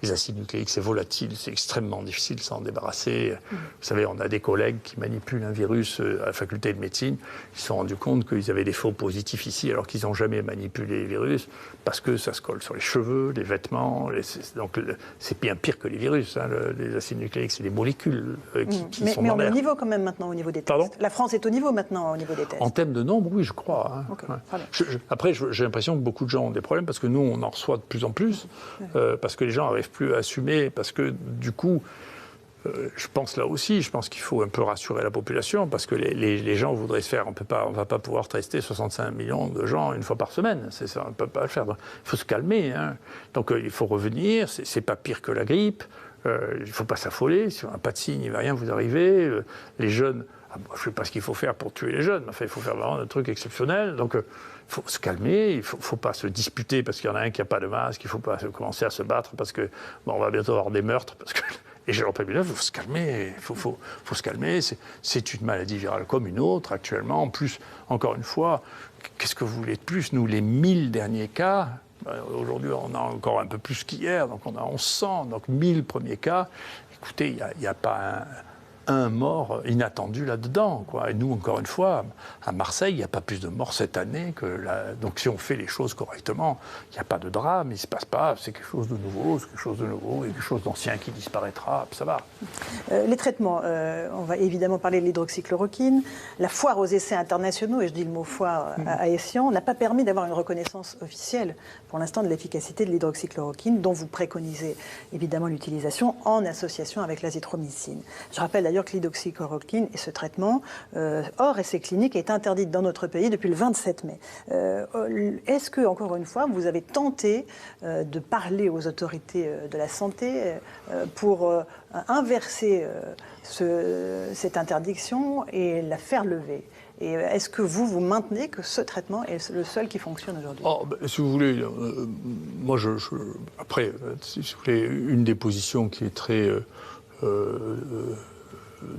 les acides nucléiques, c'est volatile, c'est extrêmement difficile de s'en débarrasser. Vous savez, on a des collègues qui manipulent un virus à la faculté de médecine. Ils se sont rendus compte qu'ils avaient des faux positifs ici, alors qu'ils n'ont jamais manipulé les virus, parce que ça se colle sur les cheveux, les vêtements. Donc, c'est bien pire que les virus. Les acides nucléiques, c'est des molécules qui sont dans l'air. Mais on est au niveau quand même maintenant au niveau des tests. Pardon ? La France est au niveau maintenant au niveau des tests. En termes de nombre, oui, je crois. Okay, Après, j'ai l'impression que beaucoup de gens ont des problèmes, parce que nous, on en reçoit de plus en plus. Parce que les gens n'arrivent plus à assumer, parce que du coup, je pense là aussi, je pense qu'il faut un peu rassurer la population, parce que les gens voudraient se faire, on ne va pas pouvoir tester 65 millions de gens une fois par semaine, ça, on ne peut pas le faire. Il faut se calmer. Donc il faut revenir, c'est pas pire que la grippe. Il ne faut pas s'affoler. Si on n'a pas de signe, il ne va rien vous arriver. Les jeunes, je ne sais pas ce qu'il faut faire pour tuer les jeunes, mais enfin, il faut faire vraiment un truc exceptionnel. Donc, il faut se calmer. Il ne faut pas se disputer parce qu'il y en a un qui n'a pas de masque. Il ne faut pas commencer à se battre parce que on va bientôt avoir des meurtres. Parce que les gens n'ont pas bien, il faut se calmer. Il faut se calmer. C'est une maladie virale comme une autre actuellement. En plus, encore une fois, qu'est-ce que vous voulez de plus? Nous, les 1000 derniers cas, aujourd'hui, on a encore un peu plus qu'hier, donc on a 1100, donc 1000 premiers cas. Écoutez, il n'y a pas un mort inattendu là-dedans, quoi. Et nous, encore une fois, à Marseille, il n'y a pas plus de morts cette année que là. Donc si on fait les choses correctement, il n'y a pas de drame, il ne se passe pas, c'est quelque chose de nouveau, c'est quelque chose de nouveau, et quelque chose d'ancien qui disparaîtra, ça va. Les traitements, on va évidemment parler de l'hydroxychloroquine. La foire aux essais internationaux, et je dis le mot foire à Essian, n'a pas permis d'avoir une reconnaissance officielle pour l'instant de l'efficacité de l'hydroxychloroquine, dont vous préconisez évidemment l'utilisation en association avec l'azithromycine. Je rappelle d'ailleurs que l'hydroxychloroquine et ce traitement, hors essai clinique, est interdit dans notre pays depuis le 27 mai. Est-ce que, encore une fois, vous avez tenté de parler aux autorités de la santé pour inverser cette interdiction et la faire lever? Et est-ce que vous maintenez que ce traitement est le seul qui fonctionne aujourd'hui? Si vous voulez, moi, après, si vous voulez, une des positions qui est très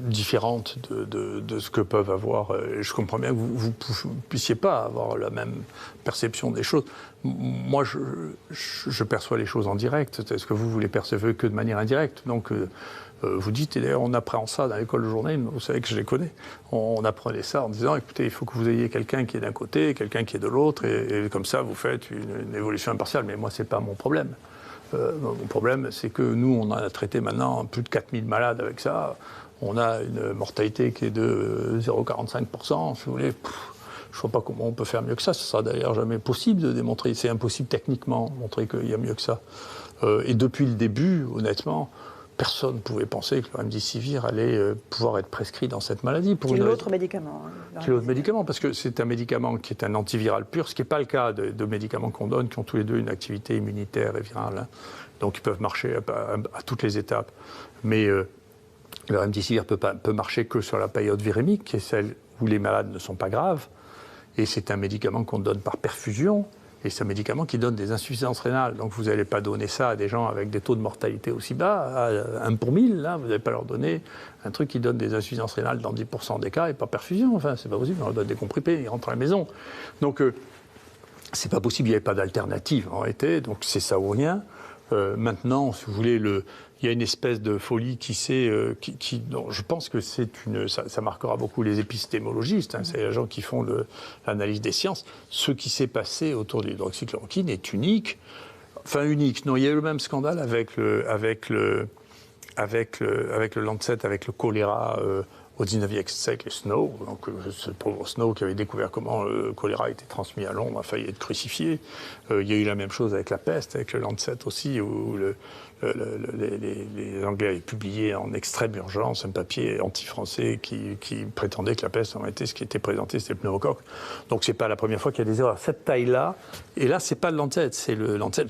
différente de ce que peuvent avoir. Je comprends bien que vous ne puissiez pas avoir la même perception des choses. Moi, je perçois les choses en direct. Est-ce que vous les percevez que de manière indirecte? Donc, vous dites, et d'ailleurs on apprend ça dans l'école de journalisme, vous savez que je les connais, on apprenait ça en disant, écoutez, il faut que vous ayez quelqu'un qui est d'un côté, quelqu'un qui est de l'autre, et comme ça vous faites une évolution impartiale. Mais moi, ce n'est pas mon problème. Mon problème, c'est que nous, on en a traité maintenant plus de 4000 malades avec ça. On a une mortalité qui est de 0,45%, si vous voulez. Je ne vois pas comment on peut faire mieux que ça. Ce sera d'ailleurs jamais possible de démontrer. C'est impossible techniquement de montrer qu'il y a mieux que ça. Et depuis le début, honnêtement, personne ne pouvait penser que le remdesivir allait pouvoir être prescrit dans cette maladie. Qui est l'autre médicament. Qui est l'autre médicament, parce que c'est un médicament qui est un antiviral pur, ce qui n'est pas le cas de médicaments qu'on donne, qui ont tous les deux une activité immunitaire et virale. Hein. Donc ils peuvent marcher à toutes les étapes. Mais le remdesivir peut marcher que sur la période virémique, qui est celle où les malades ne sont pas graves. Et c'est un médicament qu'on donne par perfusion. Et c'est un médicament qui donne des insuffisances rénales. Donc vous n'allez pas donner ça à des gens avec des taux de mortalité aussi bas, à 1 pour 1000. Là, vous n'allez pas leur donner un truc qui donne des insuffisances rénales dans 10% des cas et par perfusion. Enfin, c'est pas possible. On leur donne des comprimés, ils rentrent à la maison. Donc, c'est pas possible. Il n'y avait pas d'alternative en réalité. Donc c'est ça ou rien. Maintenant, si vous voulez, il y a une espèce de folie qui je pense que ça marquera beaucoup les épistémologistes, hein, c'est les gens qui font l'analyse des sciences. Ce qui s'est passé autour de l'hydroxychloroquine est unique. Enfin, unique. Non, il y a eu le même scandale avec le Lancet, avec le choléra au 19e siècle, Snow. Donc, ce pauvre Snow qui avait découvert comment le choléra était transmis à Londres a failli être crucifié. Il y a eu la même chose avec la peste, avec le Lancet aussi, où les Anglais avaient publié en extrême urgence un papier anti-français qui prétendait que la peste, en réalité, ce qui était présenté, c'était le pneumocoque. Donc, c'est pas la première fois qu'il y a des erreurs. Cette taille-là, et là, c'est pas le Lancet, c'est le Lancet.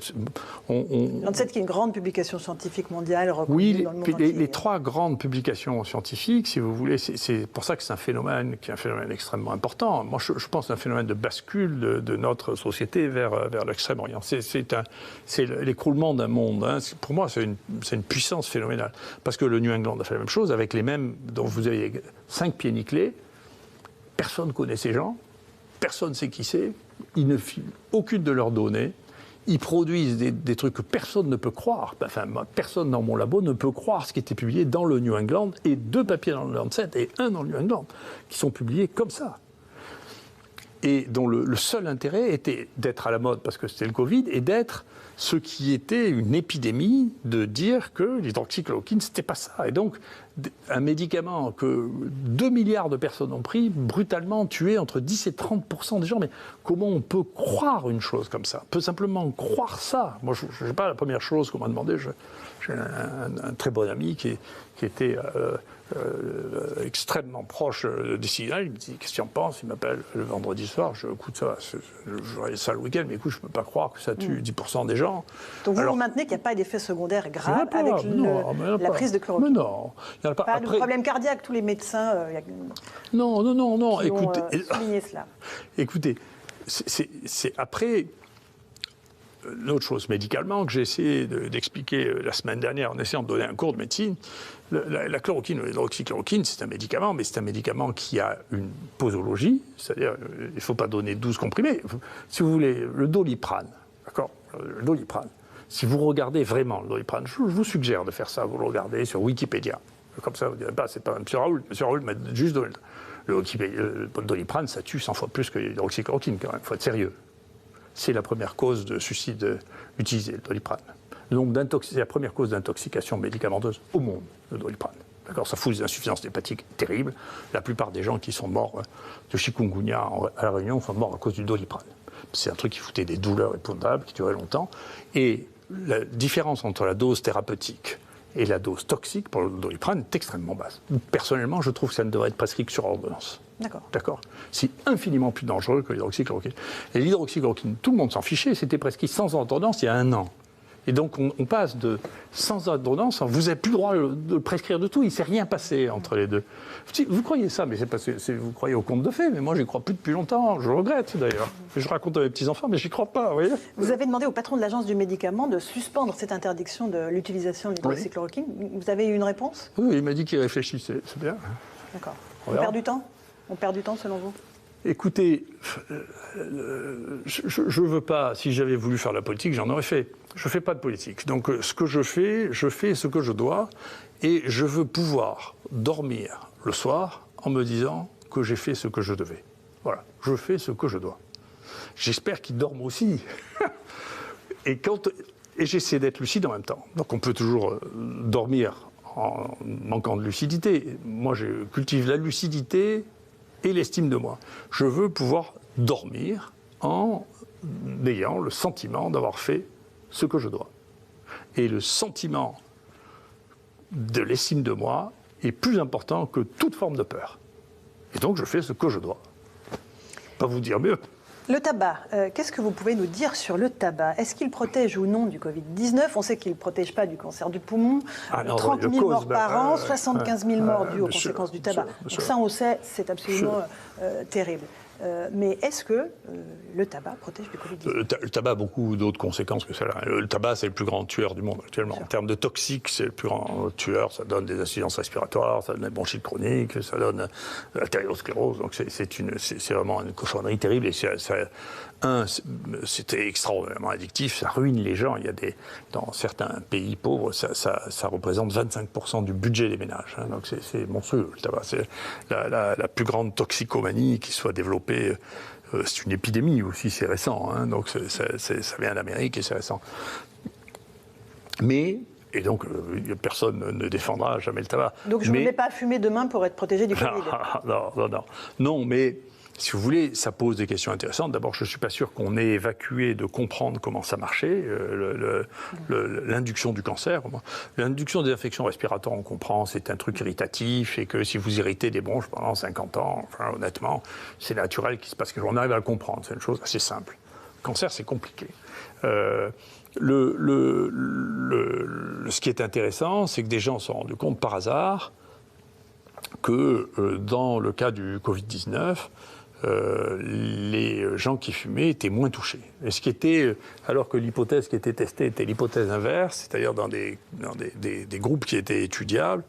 Lancet qui est une grande publication scientifique mondiale reconnue dans le monde entier. Les trois grandes publications scientifiques, si vous voulez, c'est pour ça que c'est un phénomène qui est un phénomène extrêmement important. Moi, je pense que c'est un phénomène de bascule de notre société vers l'extrême-orient. C'est l'écroulement d'un monde. Hein. Pour moi, c'est une puissance phénoménale. Parce que le New England a fait la même chose avec les mêmes, dont vous avez 5 pieds nickelés. Personne ne connaît ces gens. Personne ne sait qui c'est. Ils ne filent aucune de leurs données. Ils produisent des trucs que personne ne peut croire. Enfin, personne dans mon labo ne peut croire ce qui était publié dans le New England, et 2 papiers dans le Lancet et 1 dans le New England, qui sont publiés comme ça. Et dont le seul intérêt était d'être à la mode, parce que c'était le Covid, et d'être ce qui était une épidémie, de dire que l'hydroxychloroquine, c'était pas ça. Et donc, un médicament que 2 milliards de personnes ont pris, brutalement tué entre 10 et 30% des gens. Mais comment on peut croire une chose comme ça? On peut simplement croire ça. Moi, je ne sais pas, la première chose qu'on m'a demandé, j'ai un très bon ami qui était extrêmement proche des signaux. Il me dit qu'est-ce que tu en penses? Il m'appelle le vendredi soir. Écoute, ça, je regarde ça le week-end, mais écoute, je ne peux pas croire que ça tue 10% des gens. Donc vous maintenez qu'il n'y a pas d'effet secondaire grave pas, avec la prise de chloroquine? Mais non, il n'y en a pas. Pas de problème cardiaque, tous les médecins non. qui Écoutez, ont souligné cela. Écoutez, c'est après. Une autre chose, médicalement, que j'ai essayé d'expliquer la semaine dernière en essayant de donner un cours de médecine, la chloroquine ou l'hydroxychloroquine, c'est un médicament, mais c'est un médicament qui a une posologie, c'est-à-dire il ne faut pas donner 12 comprimés. Si vous voulez, le Doliprane, d'accord, le Doliprane, si vous regardez vraiment le Doliprane, je vous suggère de faire ça, vous le regardez sur Wikipédia. Comme ça, vous ne direz pas, c'est pas M. Raoult. M. Raoult m'a juste donné le Doliprane, ça tue 100 fois plus que l'hydroxychloroquine, quand même, il faut être sérieux. C'est la première cause de suicide utilisée, le Doliprane. Donc, c'est la première cause d'intoxication médicamenteuse au monde, le Doliprane. D'accord, ça fout des insuffisances hépatiques terribles. La plupart des gens qui sont morts de chikungunya à La Réunion sont morts à cause du Doliprane. C'est un truc qui foutait des douleurs épouvantables, qui durait longtemps. Et la différence entre la dose thérapeutique et la dose toxique pour le Doliprane est extrêmement basse. Personnellement, je trouve que ça ne devrait être prescrit que sur ordonnance. D'accord. C'est infiniment plus dangereux que l'hydroxychloroquine. Et l'hydroxychloroquine, tout le monde s'en fichait, c'était prescrit sans ordonnance il y a 1 an. Et donc on passe de sans ordonnance, vous n'avez plus le droit de prescrire de tout, il ne s'est rien passé entre les deux. Vous croyez ça, mais c'est parce que vous croyez au conte de fées, mais moi j'y crois plus depuis longtemps, je regrette d'ailleurs. Je raconte à mes petits-enfants, mais j'y crois pas, vous voyez. Vous avez demandé au patron de l'agence du médicament de suspendre cette interdiction de l'utilisation de l'hydroxychloroquine. Vous avez eu une réponse? Oui, il m'a dit qu'il réfléchissait, c'est bien. D'accord. On perd du temps? On perd du temps selon vous? Écoutez, je ne veux pas, si j'avais voulu faire la politique, j'en aurais fait. Je ne fais pas de politique. Donc ce que je fais ce que je dois, et je veux pouvoir dormir le soir en me disant que j'ai fait ce que je devais. Voilà, je fais ce que je dois. J'espère qu'ils dorment aussi. Et j'essaie d'être lucide en même temps. Donc on peut toujours dormir en manquant de lucidité. Moi, je cultive la lucidité et l'estime de moi. Je veux pouvoir dormir en ayant le sentiment d'avoir fait ce que je dois. Et le sentiment de l'estime de moi est plus important que toute forme de peur. Et donc je fais ce que je dois. Pas vous dire mieux. Le tabac, qu'est-ce que vous pouvez nous dire sur le tabac? Est-ce qu'il protège ou non du Covid-19? On sait qu'il ne protège pas du cancer du poumon. 30 000 morts par an, 75 000 morts dues aux conséquences du tabac. Donc ça, on sait, c'est absolument terrible. Mais est-ce que le tabac protège du Covid-19? Le tabac a beaucoup d'autres conséquences que celle-là. Le tabac, c'est le plus grand tueur du monde actuellement. En termes de toxiques, c'est le plus grand tueur. Ça donne des insuffisances respiratoires, ça donne des bronchites chroniques, ça donne l'artériosclérose. Donc c'est vraiment une cochonnerie terrible. Et c'était extraordinairement addictif. Ça ruine les gens. Dans certains pays pauvres, ça représente 25% du budget des ménages. Hein. Donc c'est monstrueux, le tabac. C'est la plus grande toxicomanie qui soit développée. C'est une épidémie aussi, c'est récent, hein, donc ça vient d'Amérique et c'est récent. Et donc personne ne défendra jamais le tabac. Donc je ne me mets pas à fumer demain pour être protégé du Covid. Non, mais si vous voulez, ça pose des questions intéressantes. D'abord, je ne suis pas sûr qu'on ait évacué de comprendre comment ça marchait, l'induction du cancer. L'induction des infections respiratoires, on comprend, c'est un truc irritatif et que si vous irritez des bronches pendant 50 ans, enfin, honnêtement, c'est naturel qu'il se passe quelque chose. On arrive à le comprendre, c'est une chose assez simple. Le cancer, c'est compliqué. Ce qui est intéressant, c'est que des gens se sont rendus compte par hasard que dans le cas du Covid-19, les gens qui fumaient étaient moins touchés. Et ce qui était, alors que l'hypothèse qui était testée était l'hypothèse inverse, c'est-à-dire dans des groupes qui étaient étudiables,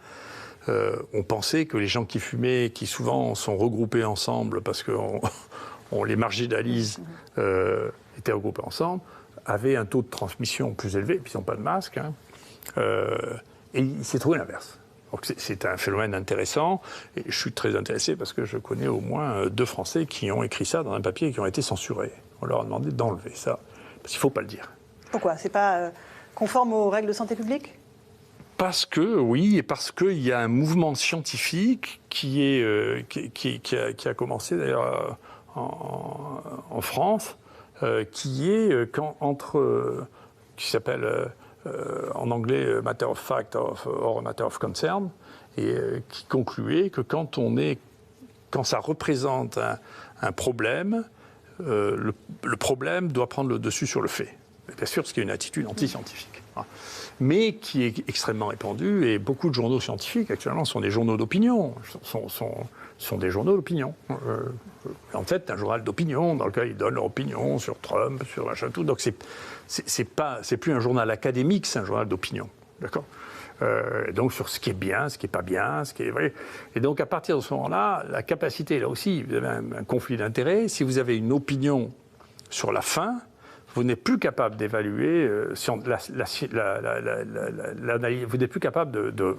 on pensait que les gens qui fumaient, qui souvent sont regroupés ensemble parce qu'on les marginalise, étaient regroupés ensemble, avaient un taux de transmission plus élevé, puis ils n'ont pas de masque. Hein, et il s'est trouvé l'inverse. Donc c'est un phénomène intéressant, et je suis très intéressé parce que je connais au moins 2 Français qui ont écrit ça dans un papier et qui ont été censurés. On leur a demandé d'enlever ça, parce qu'il ne faut pas le dire. Pourquoi? C'est pas conforme aux règles de santé publique? Parce qu'il y a un mouvement scientifique qui a commencé d'ailleurs en France, qui s'appelle en anglais matter of fact or matter of concern, et qui concluait que quand ça représente un problème, le problème doit prendre le dessus sur le fait. Bien sûr, ce qui est une attitude anti-scientifique, mais qui est extrêmement répandue, et beaucoup de journaux scientifiques actuellement sont des journaux d'opinion, sont des journaux d'opinion. En fait, un journal d'opinion dans lequel ils donnent leur opinion sur Trump, sur machin tout. Donc c'est plus un journal académique, c'est un journal d'opinion, d'accord. Donc sur ce qui est bien, ce qui n'est pas bien, ce qui est vrai. Et donc à partir de ce moment-là, la capacité, là aussi, vous avez un conflit d'intérêts. Si vous avez une opinion sur la fin, vous n'êtes plus capable d'évaluer, vous n'êtes plus capable de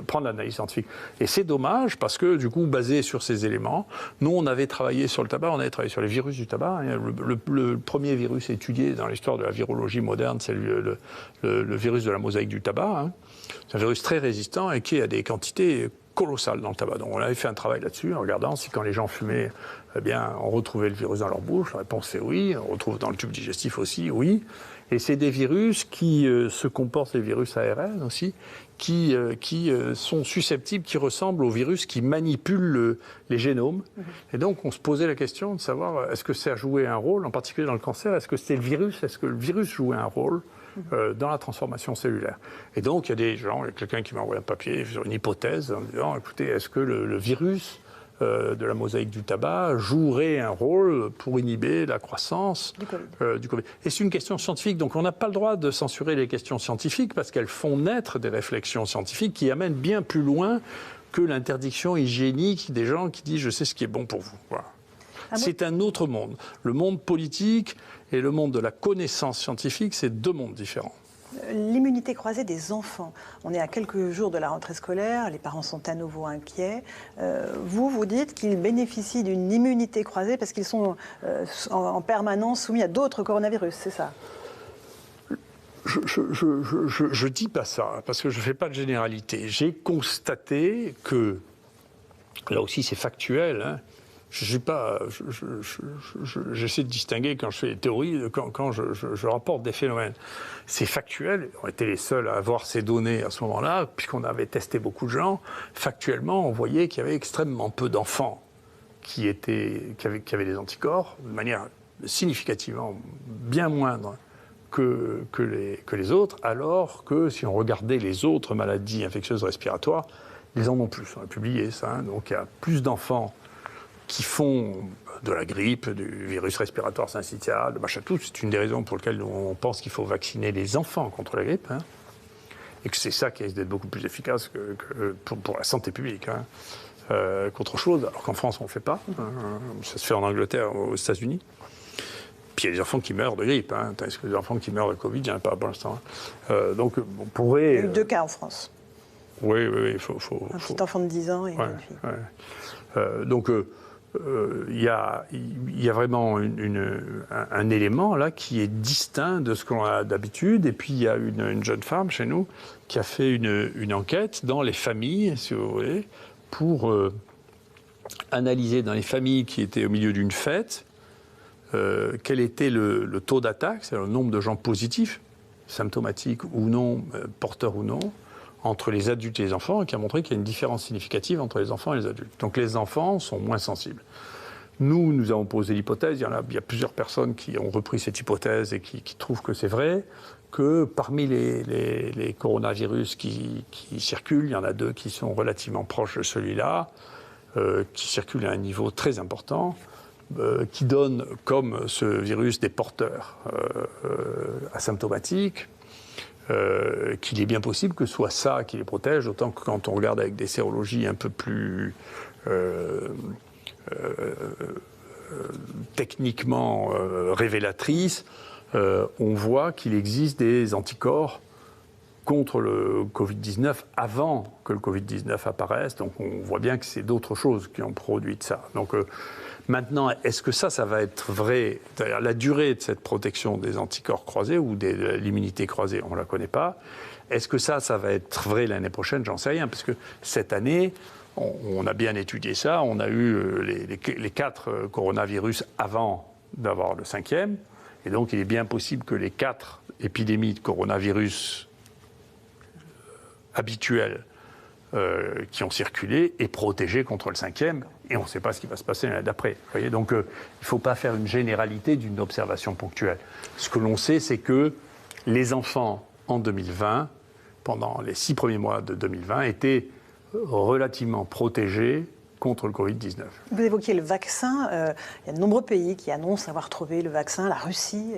prendre l'analyse scientifique. Et c'est dommage parce que, du coup, basé sur ces éléments, nous, on avait travaillé sur le tabac, on avait travaillé sur les virus du tabac. Le premier virus étudié dans l'histoire de la virologie moderne, c'est le virus de la mosaïque du tabac. C'est un virus très résistant et qui a des quantités colossales dans le tabac. Donc on avait fait un travail là-dessus en regardant si quand les gens fumaient, eh bien, on retrouvait le virus dans leur bouche. La réponse c'est oui. On retrouve dans le tube digestif aussi, oui. Et c'est des virus qui se comportent, les virus ARN aussi, qui sont susceptibles, qui ressemblent aux virus qui manipulent les génomes. Et donc on se posait la question de savoir est-ce que ça a joué un rôle, en particulier dans le cancer, est-ce que c'était le virus, est-ce que le virus jouait un rôle dans la transformation cellulaire. Et donc, il y a des gens, il y a quelqu'un qui m'a envoyé un papier sur une hypothèse en disant, écoutez, est-ce que le virus de la mosaïque du tabac jouerait un rôle pour inhiber la croissance du Covid. Et c'est une question scientifique, donc on n'a pas le droit de censurer les questions scientifiques parce qu'elles font naître des réflexions scientifiques qui amènent bien plus loin que l'interdiction hygiénique des gens qui disent « je sais ce qui est bon pour vous ». Voilà. C'est un autre monde. Le monde politique et le monde de la connaissance scientifique, c'est deux mondes différents. L'immunité croisée des enfants. On est à quelques jours de la rentrée scolaire, les parents sont à nouveau inquiets. Vous dites qu'ils bénéficient d'une immunité croisée parce qu'ils sont en permanence soumis à d'autres coronavirus, c'est ça ? Je dis pas ça, parce que je ne fais pas de généralité. J'ai constaté que, là aussi c'est factuel, hein, j'essaie de distinguer quand je fais des théories, quand je rapporte des phénomènes. C'est factuel, on était les seuls à avoir ces données à ce moment-là, puisqu'on avait testé beaucoup de gens. Factuellement, on voyait qu'il y avait extrêmement peu d'enfants qui avaient des anticorps, de manière significativement bien moindre que les autres, alors que si on regardait les autres maladies infectieuses respiratoires, ils en ont plus. On a publié ça, hein. Donc il y a plus d'enfants qui font de la grippe, du virus respiratoire syncytial, de machin tout. C'est une des raisons pour lesquelles on pense qu'il faut vacciner les enfants contre la grippe, hein, et que c'est ça qui risque d'être beaucoup plus efficace pour la santé publique, hein, qu'autre chose, alors qu'en France on ne le fait pas. Hein, ça se fait en Angleterre, aux États-Unis. Puis il y a des enfants qui meurent de grippe, hein, tandis que les enfants qui meurent de Covid, il n'y en a pas pour l'instant. Donc on pourrait... Il y a eu 2 cas en France. Oui, il faut... Un petit enfant de 10 ans et une fille. Ouais. Donc... il y a vraiment un élément là qui est distinct de ce qu'on a d'habitude. Et puis il y a une jeune femme chez nous qui a fait une enquête dans les familles, si vous voulez, pour analyser dans les familles qui étaient au milieu d'une fête quel était le taux d'attaque, c'est-à-dire le nombre de gens positifs, symptomatiques ou non, porteurs ou non, entre les adultes et les enfants, et qui a montré qu'il y a une différence significative entre les enfants et les adultes. Donc les enfants sont moins sensibles. Nous avons posé l'hypothèse, il y a plusieurs personnes qui ont repris cette hypothèse et qui trouvent que c'est vrai, que parmi les coronavirus qui circulent, il y en a 2 qui sont relativement proches de celui-là, qui circulent à un niveau très important, qui donnent comme ce virus des porteurs asymptomatiques, qu'il est bien possible que ce soit ça qui les protège, d'autant que quand on regarde avec des sérologies un peu plus techniquement révélatrices, on voit qu'il existe des anticorps contre le Covid-19 avant que le Covid-19 apparaisse. Donc on voit bien que c'est d'autres choses qui ont produit ça. Donc maintenant, est-ce que ça va être vrai? C'est-à-dire la durée de cette protection des anticorps croisés ou de l'immunité croisée, on ne la connaît pas. Est-ce que ça va être vrai l'année prochaine? J'en sais rien, parce que cette année, on a bien étudié ça. On a eu les 4 coronavirus avant d'avoir le 5e. Et donc, il est bien possible que les 4 épidémies de coronavirus habituelles qui ont circulé et protégé contre le 5e, et on ne sait pas ce qui va se passer l'année d'après. Vous voyez, donc il ne faut pas faire une généralité d'une observation ponctuelle. Ce que l'on sait, c'est que les enfants en 2020, pendant les 6 premiers mois de 2020, étaient relativement protégés contre le Covid-19. Vous évoquiez le vaccin. Il y a de nombreux pays qui annoncent avoir trouvé le vaccin. La Russie,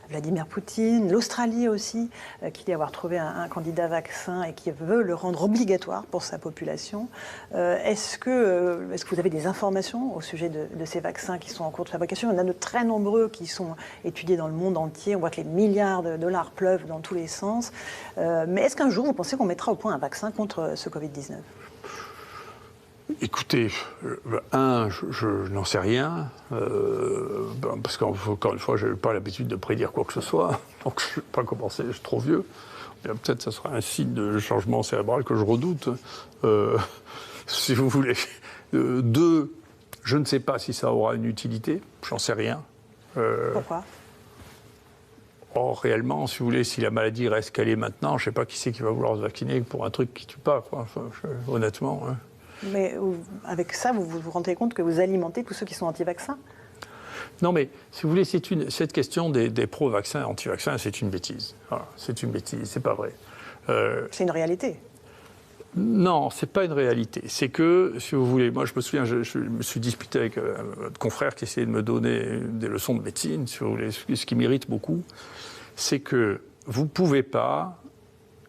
Vladimir Poutine, l'Australie aussi, qui dit avoir trouvé un candidat vaccin et qui veut le rendre obligatoire pour sa population. Est-ce que vous avez des informations au sujet de ces vaccins qui sont en cours de fabrication? Il y en a de très nombreux qui sont étudiés dans le monde entier. On voit que les milliards de dollars pleuvent dans tous les sens. Mais est-ce qu'un jour, vous pensez qu'on mettra au point un vaccin contre ce Covid-19? Écoutez, je n'en sais rien, parce qu'encore une fois, je n'ai pas l'habitude de prédire quoi que ce soit, donc je ne vais pas commencer, je suis trop vieux. Peut-être que ça sera un signe de changement cérébral que je redoute, si vous voulez. 2, je ne sais pas si ça aura une utilité, j'en sais rien. Pourquoi ? Or, réellement, si vous voulez, si la maladie reste qu'elle est maintenant, je ne sais pas qui c'est qui va vouloir se vacciner pour un truc qui ne tue pas, quoi. Enfin, honnêtement. Hein. Mais avec ça, vous vous rendez compte que vous alimentez tous ceux qui sont anti-vaccins? Non, mais si vous voulez, cette question des pro-vaccins et anti-vaccins, c'est une bêtise. Voilà, c'est une bêtise, c'est pas vrai. C'est une réalité. Non, c'est pas une réalité. C'est que, si vous voulez, moi je me souviens, je me suis disputé avec un confrère qui essayait de me donner des leçons de médecine, si vous voulez. Ce qui m'irrite beaucoup, c'est que vous pouvez pas,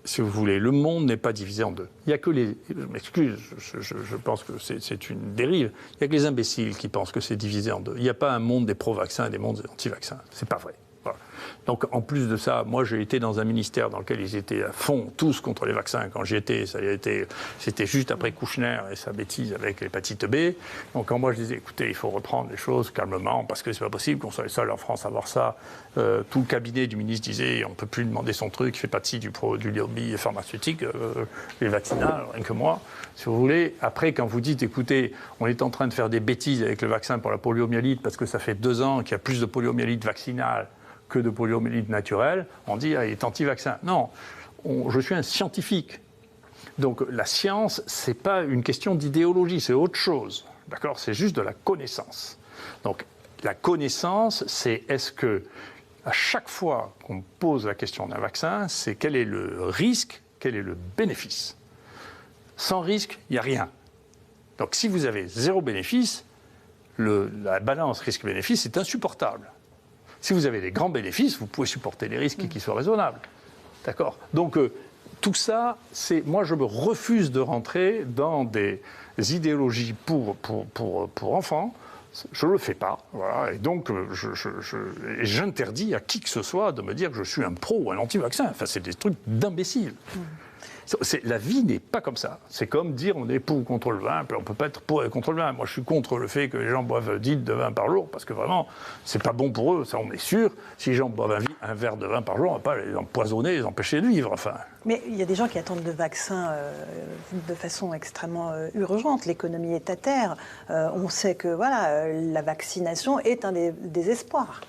si vous voulez, le monde n'est pas divisé en deux. Il n'y a que les... Je m'excuse, je pense que c'est une dérive. Il n'y a que les imbéciles qui pensent que c'est divisé en deux. Il n'y a pas un monde des pro-vaccins et des mondes des anti-vaccins. C'est pas vrai. Voilà. Donc, en plus de ça, moi, j'ai été dans un ministère dans lequel ils étaient à fond, tous contre les vaccins. Quand j'y étais, c'était juste après Kouchner et sa bêtise avec l'hépatite B. Donc, quand moi, je disais, écoutez, il faut reprendre les choses calmement, parce que c'est pas possible qu'on soit les seuls en France à avoir ça. Tout le cabinet du ministre disait, on ne peut plus demander son truc, il fait partie du lobby pharmaceutique, les vaccinales, rien que moi, si vous voulez. Après, quand vous dites, écoutez, on est en train de faire des bêtises avec le vaccin pour la poliomyélite, parce que ça fait 2 ans qu'il y a plus de poliomyélite vaccinale que de poliomyélite naturelle, on dit il est anti-vaccin. Non, je suis un scientifique. Donc la science, ce n'est pas une question d'idéologie, c'est autre chose. D'accord ? C'est juste de la connaissance. Donc la connaissance, c'est est-ce que, à chaque fois qu'on pose la question d'un vaccin, c'est quel est le risque, quel est le bénéfice. Sans risque, il n'y a rien. Donc si vous avez 0 bénéfice, la balance risque-bénéfice est insupportable. Si vous avez des grands bénéfices, vous pouvez supporter les risques qui soient raisonnables. D'accord ? Donc, tout ça, moi, je me refuse de rentrer dans des idéologies pour enfants. Je ne le fais pas. Voilà. Et donc, j'interdis à qui que ce soit de me dire que je suis un pro ou un anti-vaccin. Enfin, c'est des trucs d'imbéciles. La vie n'est pas comme ça. C'est comme dire on est pour ou contre le vin, puis on ne peut pas être pour et contre le vin. Moi, je suis contre le fait que les gens boivent 10 de vin par jour, parce que vraiment, c'est pas bon pour eux, ça on est sûr. Si les gens boivent un verre de vin par jour, on ne va pas les empoisonner, les empêcher de vivre. Enfin. Mais il y a des gens qui attendent le vaccin de façon extrêmement urgente. L'économie est à terre. On sait que voilà, la vaccination est un des espoirs.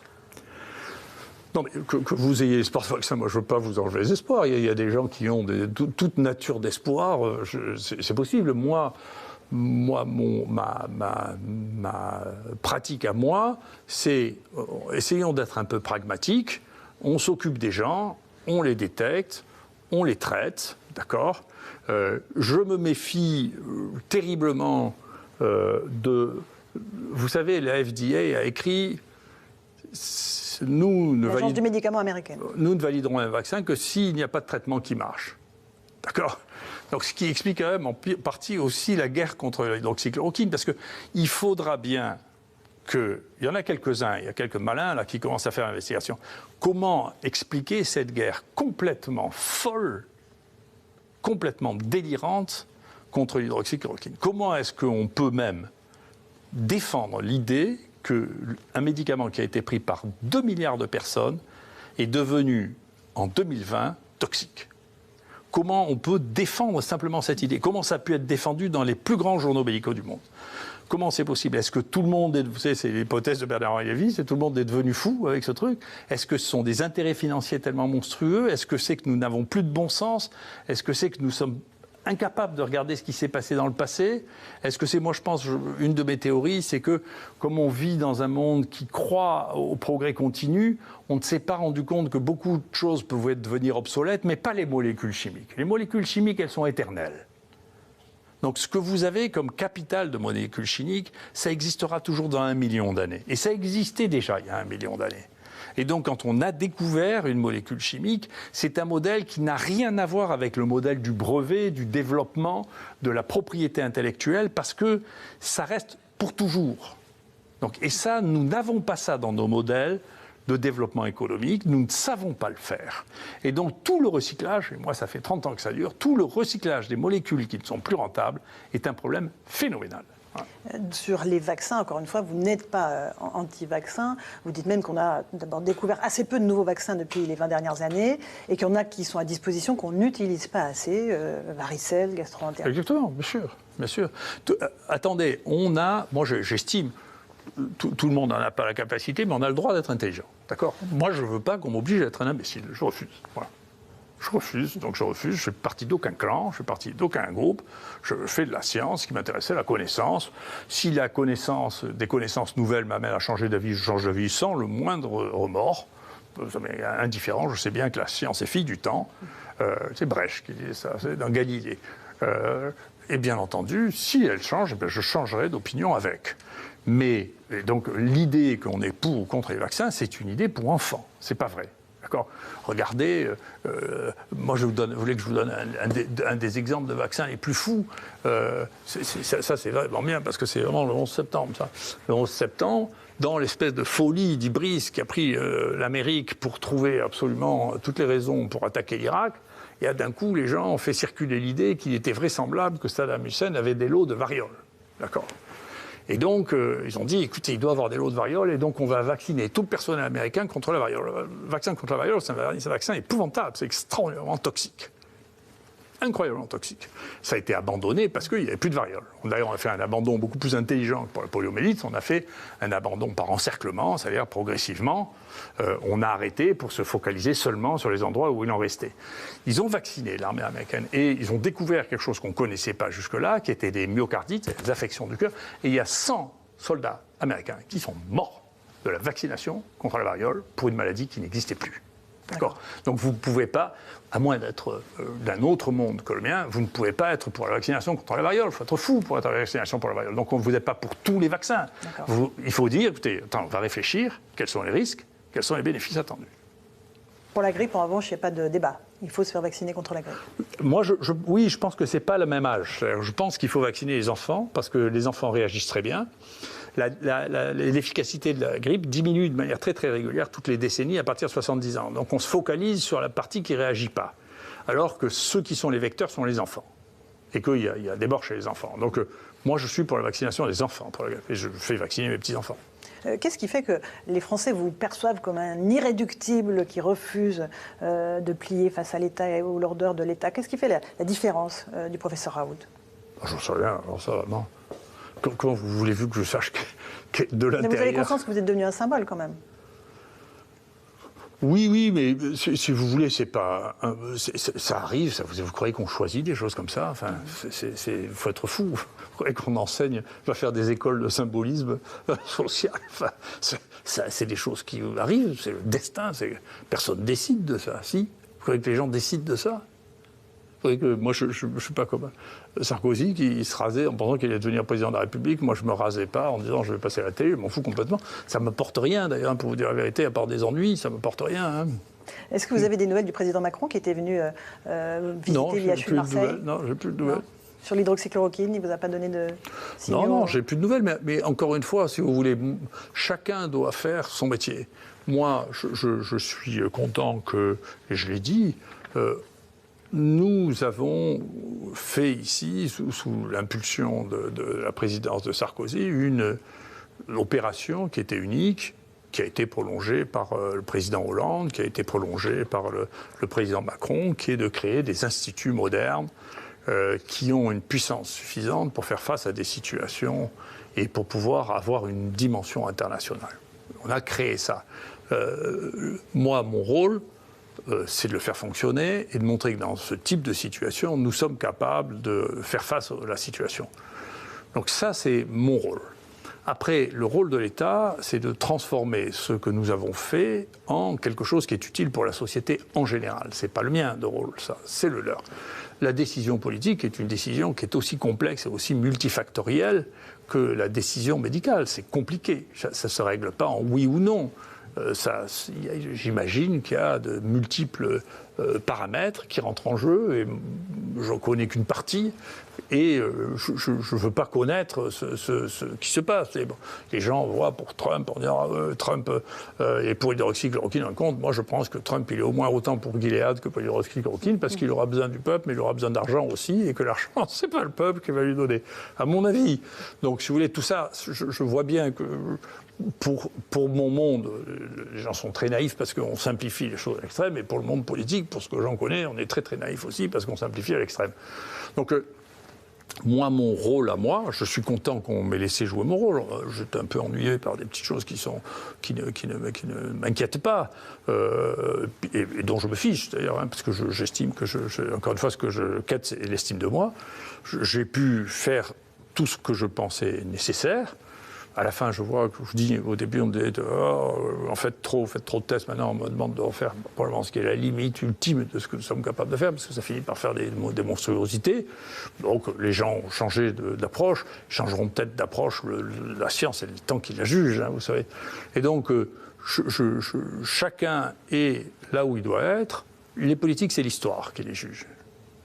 Non, mais que vous ayez espoir de vaccin, moi je ne veux pas vous enlever les espoirs. Il y a des gens qui ont toute nature d'espoir, c'est possible. Moi, ma pratique à moi, c'est essayons d'être un peu pragmatiques. On s'occupe des gens, on les détecte, on les traite, d'accord ? Je me méfie terriblement Vous savez, la FDA a écrit... L'Agence du médicament américaine. Nous ne validerons un vaccin que s'il n'y a pas de traitement qui marche. D'accord ? Donc, ce qui explique quand même en partie aussi la guerre contre l'hydroxychloroquine, parce qu'il faudra bien qu'il y en a quelques-uns, il y a quelques malins là, qui commencent à faire l'investigation. Comment expliquer cette guerre complètement folle, complètement délirante contre l'hydroxychloroquine ? Comment est-ce qu'on peut même défendre l'idée qu'un médicament qui a été pris par 2 milliards de personnes est devenu, en 2020, toxique ? Comment on peut défendre simplement cette idée ? Comment ça a pu être défendu dans les plus grands journaux médicaux du monde ? Comment c'est possible ? Est-ce que tout le monde vous savez, c'est l'hypothèse de Bernard-Henri Lévy, c'est tout le monde est devenu fou avec ce truc ? Est-ce que ce sont des intérêts financiers tellement monstrueux ? Est-ce que c'est que nous n'avons plus de bon sens ? Est-ce que c'est que nous sommes incapables de regarder ce qui s'est passé dans le passé. Est-ce que c'est, moi je pense, une de mes théories, c'est que comme on vit dans un monde qui croit au progrès continu, on ne s'est pas rendu compte que beaucoup de choses pouvaient devenir obsolètes, mais pas les molécules chimiques. Les molécules chimiques, elles sont éternelles. Donc ce que vous avez comme capital de molécules chimiques, ça existera toujours dans 1 million d'années. Et ça existait déjà il y a 1 million d'années. Et donc, quand on a découvert une molécule chimique, c'est un modèle qui n'a rien à voir avec le modèle du brevet, du développement, de la propriété intellectuelle, parce que ça reste pour toujours. Donc, et ça, nous n'avons pas ça dans nos modèles de développement économique, nous ne savons pas le faire. Et donc, tout le recyclage, et moi ça fait 30 ans que ça dure, tout le recyclage des molécules qui ne sont plus rentables est un problème phénoménal. Sur les vaccins, encore une fois, vous n'êtes pas anti-vaccin. Vous dites même qu'on a d'abord découvert assez peu de nouveaux vaccins depuis les 20 dernières années et qu'il y en a qui sont à disposition qu'on n'utilise pas assez, varicelle, gastro-entérite. Exactement, bien sûr. Bien sûr. Attendez, moi j'estime, tout le monde n'en a pas la capacité, mais on a le droit d'être intelligent. D'accord ? Moi je ne veux pas qu'on m'oblige à être un imbécile. Je refuse. Voilà. Je refuse, donc je refuse. Je ne fais partie d'aucun clan, je ne fais partie d'aucun groupe. Je fais de la science, ce qui m'intéressait, la connaissance. Si la connaissance, des connaissances nouvelles m'amènent à changer d'avis, je change d'avis sans le moindre remords. Ça m'est indifférent. Je sais bien que la science est fille du temps. C'est Brecht qui disait ça, c'est dans Galilée. Et bien entendu, si elle change, je changerai d'opinion avec. Mais donc l'idée qu'on est pour ou contre les vaccins, c'est une idée pour enfants. C'est pas vrai. D'accord ? Regardez, moi vous voulez que je vous donne un des exemples de vaccins les plus fous. Ça c'est vraiment bien parce que c'est vraiment le 11 septembre. Ça. Le 11 septembre, dans l'espèce de folie d'Ibris qui a pris l'Amérique pour trouver absolument toutes les raisons pour attaquer l'Irak, et d'un coup les gens ont fait circuler l'idée qu'il était vraisemblable que Saddam Hussein avait des lots de variole. D'accord ? Et donc, ils ont dit, écoutez, il doit avoir des lots de variole, et donc on va vacciner tout le personnel américain contre la variole. Le vaccin contre la variole, c'est un vaccin épouvantable, c'est extraordinairement toxique. Incroyablement toxique. Ça a été abandonné parce qu'il n'y avait plus de variole. D'ailleurs, on a fait un abandon beaucoup plus intelligent que pour la poliomyélite. On a fait un abandon par encerclement, c'est-à-dire progressivement. On a arrêté pour se focaliser seulement sur les endroits où il en restait. Ils ont vacciné l'armée américaine et ils ont découvert quelque chose qu'on ne connaissait pas jusque-là, qui étaient des myocardites, des affections du cœur. Et il y a 100 soldats américains qui sont morts de la vaccination contre la variole pour une maladie qui n'existait plus. D'accord. Donc vous ne pouvez pas, à moins d'être d'un autre monde que le mien, vous ne pouvez pas être pour la vaccination contre la variole. Il faut être fou pour être pour la vaccination pour la variole. Donc vous n'êtes pas pour tous les vaccins. Il faut dire, écoutez, on va réfléchir, quels sont les risques, quels sont les bénéfices attendus. Pour la grippe, en revanche, il n'y a pas de débat. Il faut se faire vacciner contre la grippe. Moi, oui, je pense que ce n'est pas le même âge. Je pense qu'il faut vacciner les enfants, parce que les enfants réagissent très bien. L'efficacité de la grippe diminue de manière très très régulière toutes les décennies à partir de 70 ans. Donc on se focalise sur la partie qui ne réagit pas, alors que ceux qui sont les vecteurs sont les enfants, et qu'il y a des morts chez les enfants. Donc moi je suis pour la vaccination des enfants, et je fais vacciner mes petits-enfants. Qu'est-ce qui fait que les Français vous perçoivent comme un irréductible qui refuse de plier face à l'État et aux lourdeurs de l'État ? Qu'est-ce qui fait la différence du professeur Raoult ? J'en sais rien, alors ça, non. Comment vous voulez-vous que je sache que de l'intérieur... Mais vous avez conscience que vous êtes devenu un symbole, quand même. Oui, mais si vous voulez, c'est pas... ça arrive, vous croyez qu'on choisit des choses comme ça ? Enfin, il faut être fou. Vous croyez qu'on enseigne, va faire des écoles de symbolisme social. Enfin, c'est des choses qui arrivent, c'est le destin. Personne ne décide de ça, si ? Vous croyez que les gens décident de ça ? Moi, je ne suis pas comme Sarkozy qui se rasait en pensant qu'il allait devenir président de la République. Moi, je ne me rasais pas en disant je vais passer à la télé, je m'en fous complètement. Ça ne me porte rien, d'ailleurs, pour vous dire la vérité, à part des ennuis, ça ne me porte rien. Hein. Est-ce que vous avez des nouvelles du président Macron qui était venu visiter l'IHU de Marseille ? Non, j'ai plus de nouvelles. Sur l'hydroxychloroquine, il ne vous a pas donné de signaux ? Non, j'ai plus de nouvelles. Mais encore une fois, si vous voulez, chacun doit faire son métier. Moi, je suis content que, et je l'ai dit, nous avons fait ici, sous l'impulsion de la présidence de Sarkozy, une opération qui était unique, qui a été prolongée par le président Hollande, qui a été prolongée par le président Macron, qui est de créer des instituts modernes qui ont une puissance suffisante pour faire face à des situations et pour pouvoir avoir une dimension internationale. On a créé ça. Moi, mon rôle, c'est de le faire fonctionner et de montrer que dans ce type de situation, nous sommes capables de faire face à la situation. Donc ça, c'est mon rôle. Après, le rôle de l'État, c'est de transformer ce que nous avons fait en quelque chose qui est utile pour la société en général. Ce n'est pas le mien de rôle, ça, c'est le leur. La décision politique est une décision qui est aussi complexe et aussi multifactorielle que la décision médicale. C'est compliqué, ça ne se règle pas en oui ou non. J'imagine qu'il y a de multiples paramètres qui rentrent en jeu, et je n'en connais qu'une partie, et je ne veux pas connaître ce qui se passe. Les gens voient pour Trump, on dira Trump est pour l'hydroxychloroquine. En compte, moi je pense que Trump il est au moins autant pour Gilead que pour l'hydroxychloroquine, parce qu'il aura besoin du peuple, mais il aura besoin d'argent aussi, et que l'argent, c'est pas le peuple qui va lui donner, à mon avis. Donc si vous voulez, tout ça, je vois bien que pour mon monde, les gens sont très naïfs parce qu'on simplifie les choses à l'extrême, et pour le monde politique, pour ce que j'en connais, on est très très naïf aussi parce qu'on simplifie à l'extrême. Donc moi, mon rôle à moi, je suis content qu'on m'ait laissé jouer mon rôle. J'étais un peu ennuyé par des petites choses qui ne m'inquiètent pas, et dont je me fiche d'ailleurs, parce que j'estime que, encore une fois, ce que je quête, c'est l'estime de moi. J'ai pu faire tout ce que je pensais nécessaire. À la fin, je vois que je dis, au début, on me disait, faites trop de tests. Maintenant, on me demande de refaire probablement ce qui est la limite ultime de ce que nous sommes capables de faire, parce que ça finit par faire des monstruosités. Donc, les gens ont changé d'approche, ils changeront peut-être d'approche. La science, c'est le temps qui la juge, hein, vous savez. Et donc, chacun est là où il doit être. Les politiques, c'est l'histoire qui les juge.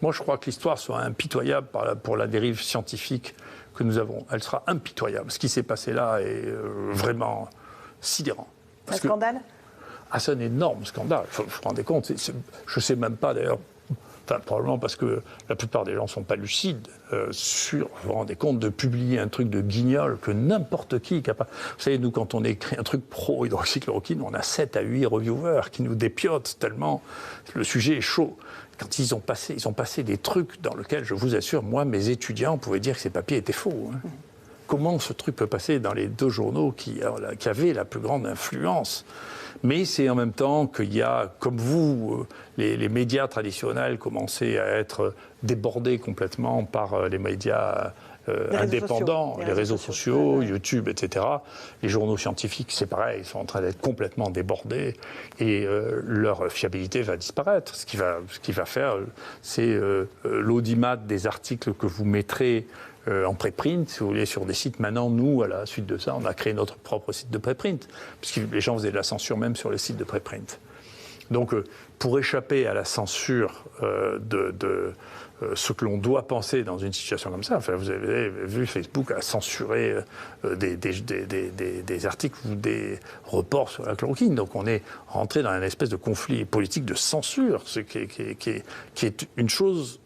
Moi, je crois que l'histoire soit impitoyable pour la dérive scientifique que nous avons. Elle sera impitoyable. Ce qui s'est passé là est vraiment sidérant. Un scandale ? C'est un énorme scandale. Vous vous rendez compte, je ne sais même pas d'ailleurs, probablement parce que la plupart des gens ne sont pas lucides vous vous rendez compte de publier un truc de guignol que n'importe qui est capable. Vous savez, nous, quand on écrit un truc pro-hydroxychloroquine, on a 7 à 8 reviewers qui nous dépiotent tellement le sujet est chaud. Quand ils ont passé des trucs dans lesquels, je vous assure, moi, mes étudiants pouvaient dire que ces papiers étaient faux. Hein. Comment ce truc peut passer dans les 2 journaux qui avaient la plus grande influence ? Mais c'est en même temps qu'il y a, comme vous, les médias traditionnels commençaient à être débordés complètement par les médias indépendants, les réseaux sociaux, YouTube, etc. Les journaux scientifiques, c'est pareil, ils sont en train d'être complètement débordés et leur fiabilité va disparaître. Ce qui va faire, c'est l'audimat des articles que vous mettrez en préprint, si vous voulez, sur des sites. Maintenant, nous, à la suite de ça, on a créé notre propre site de préprint, puisque les gens faisaient de la censure même sur les sites de préprint. Donc, pour échapper à la censure ce que l'on doit penser dans une situation comme ça, vous avez vu, Facebook a censuré des articles ou des reports sur la chloroquine. Donc, on est rentré dans une espèce de conflit politique de censure, ce qui est une chose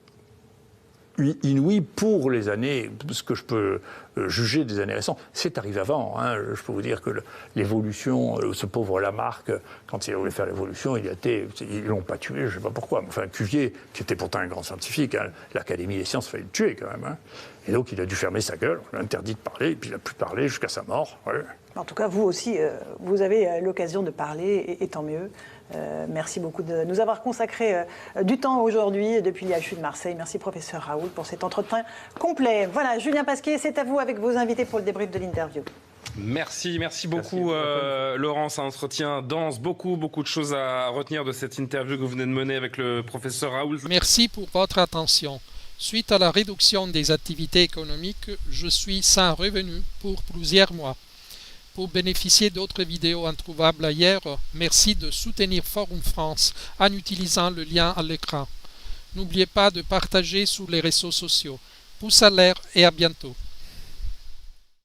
inouï pour les années, ce que je peux juger des années récentes. C'est arrivé avant. Hein. Je peux vous dire que l'évolution, ce pauvre Lamarck, quand il a voulu faire l'évolution, ils l'ont pas tué, je ne sais pas pourquoi. Enfin, Cuvier, qui était pourtant un grand scientifique, hein, l'Académie des sciences, il fallait le tuer quand même. Hein. Et donc, il a dû fermer sa gueule, on l'a interdit de parler, et puis il n'a plus parlé jusqu'à sa mort. Ouais. En tout cas, vous aussi, vous avez l'occasion de parler, et tant mieux. Merci beaucoup de nous avoir consacré du temps aujourd'hui depuis l'IHU de Marseille. Merci professeur Raoult pour cet entretien complet. Voilà, Julien Pasquier, c'est à vous avec vos invités pour le débrief de l'interview. Merci beaucoup Laurence, un entretien dense, beaucoup de choses à retenir de cette interview que vous venez de mener avec le professeur Raoult. Merci pour votre attention. Suite à la réduction des activités économiques, je suis sans revenu pour plusieurs mois. Pour bénéficier d'autres vidéos introuvables ailleurs, merci de soutenir Forum France en utilisant le lien à l'écran. N'oubliez pas de partager sur les réseaux sociaux. Pouce à l'air et à bientôt.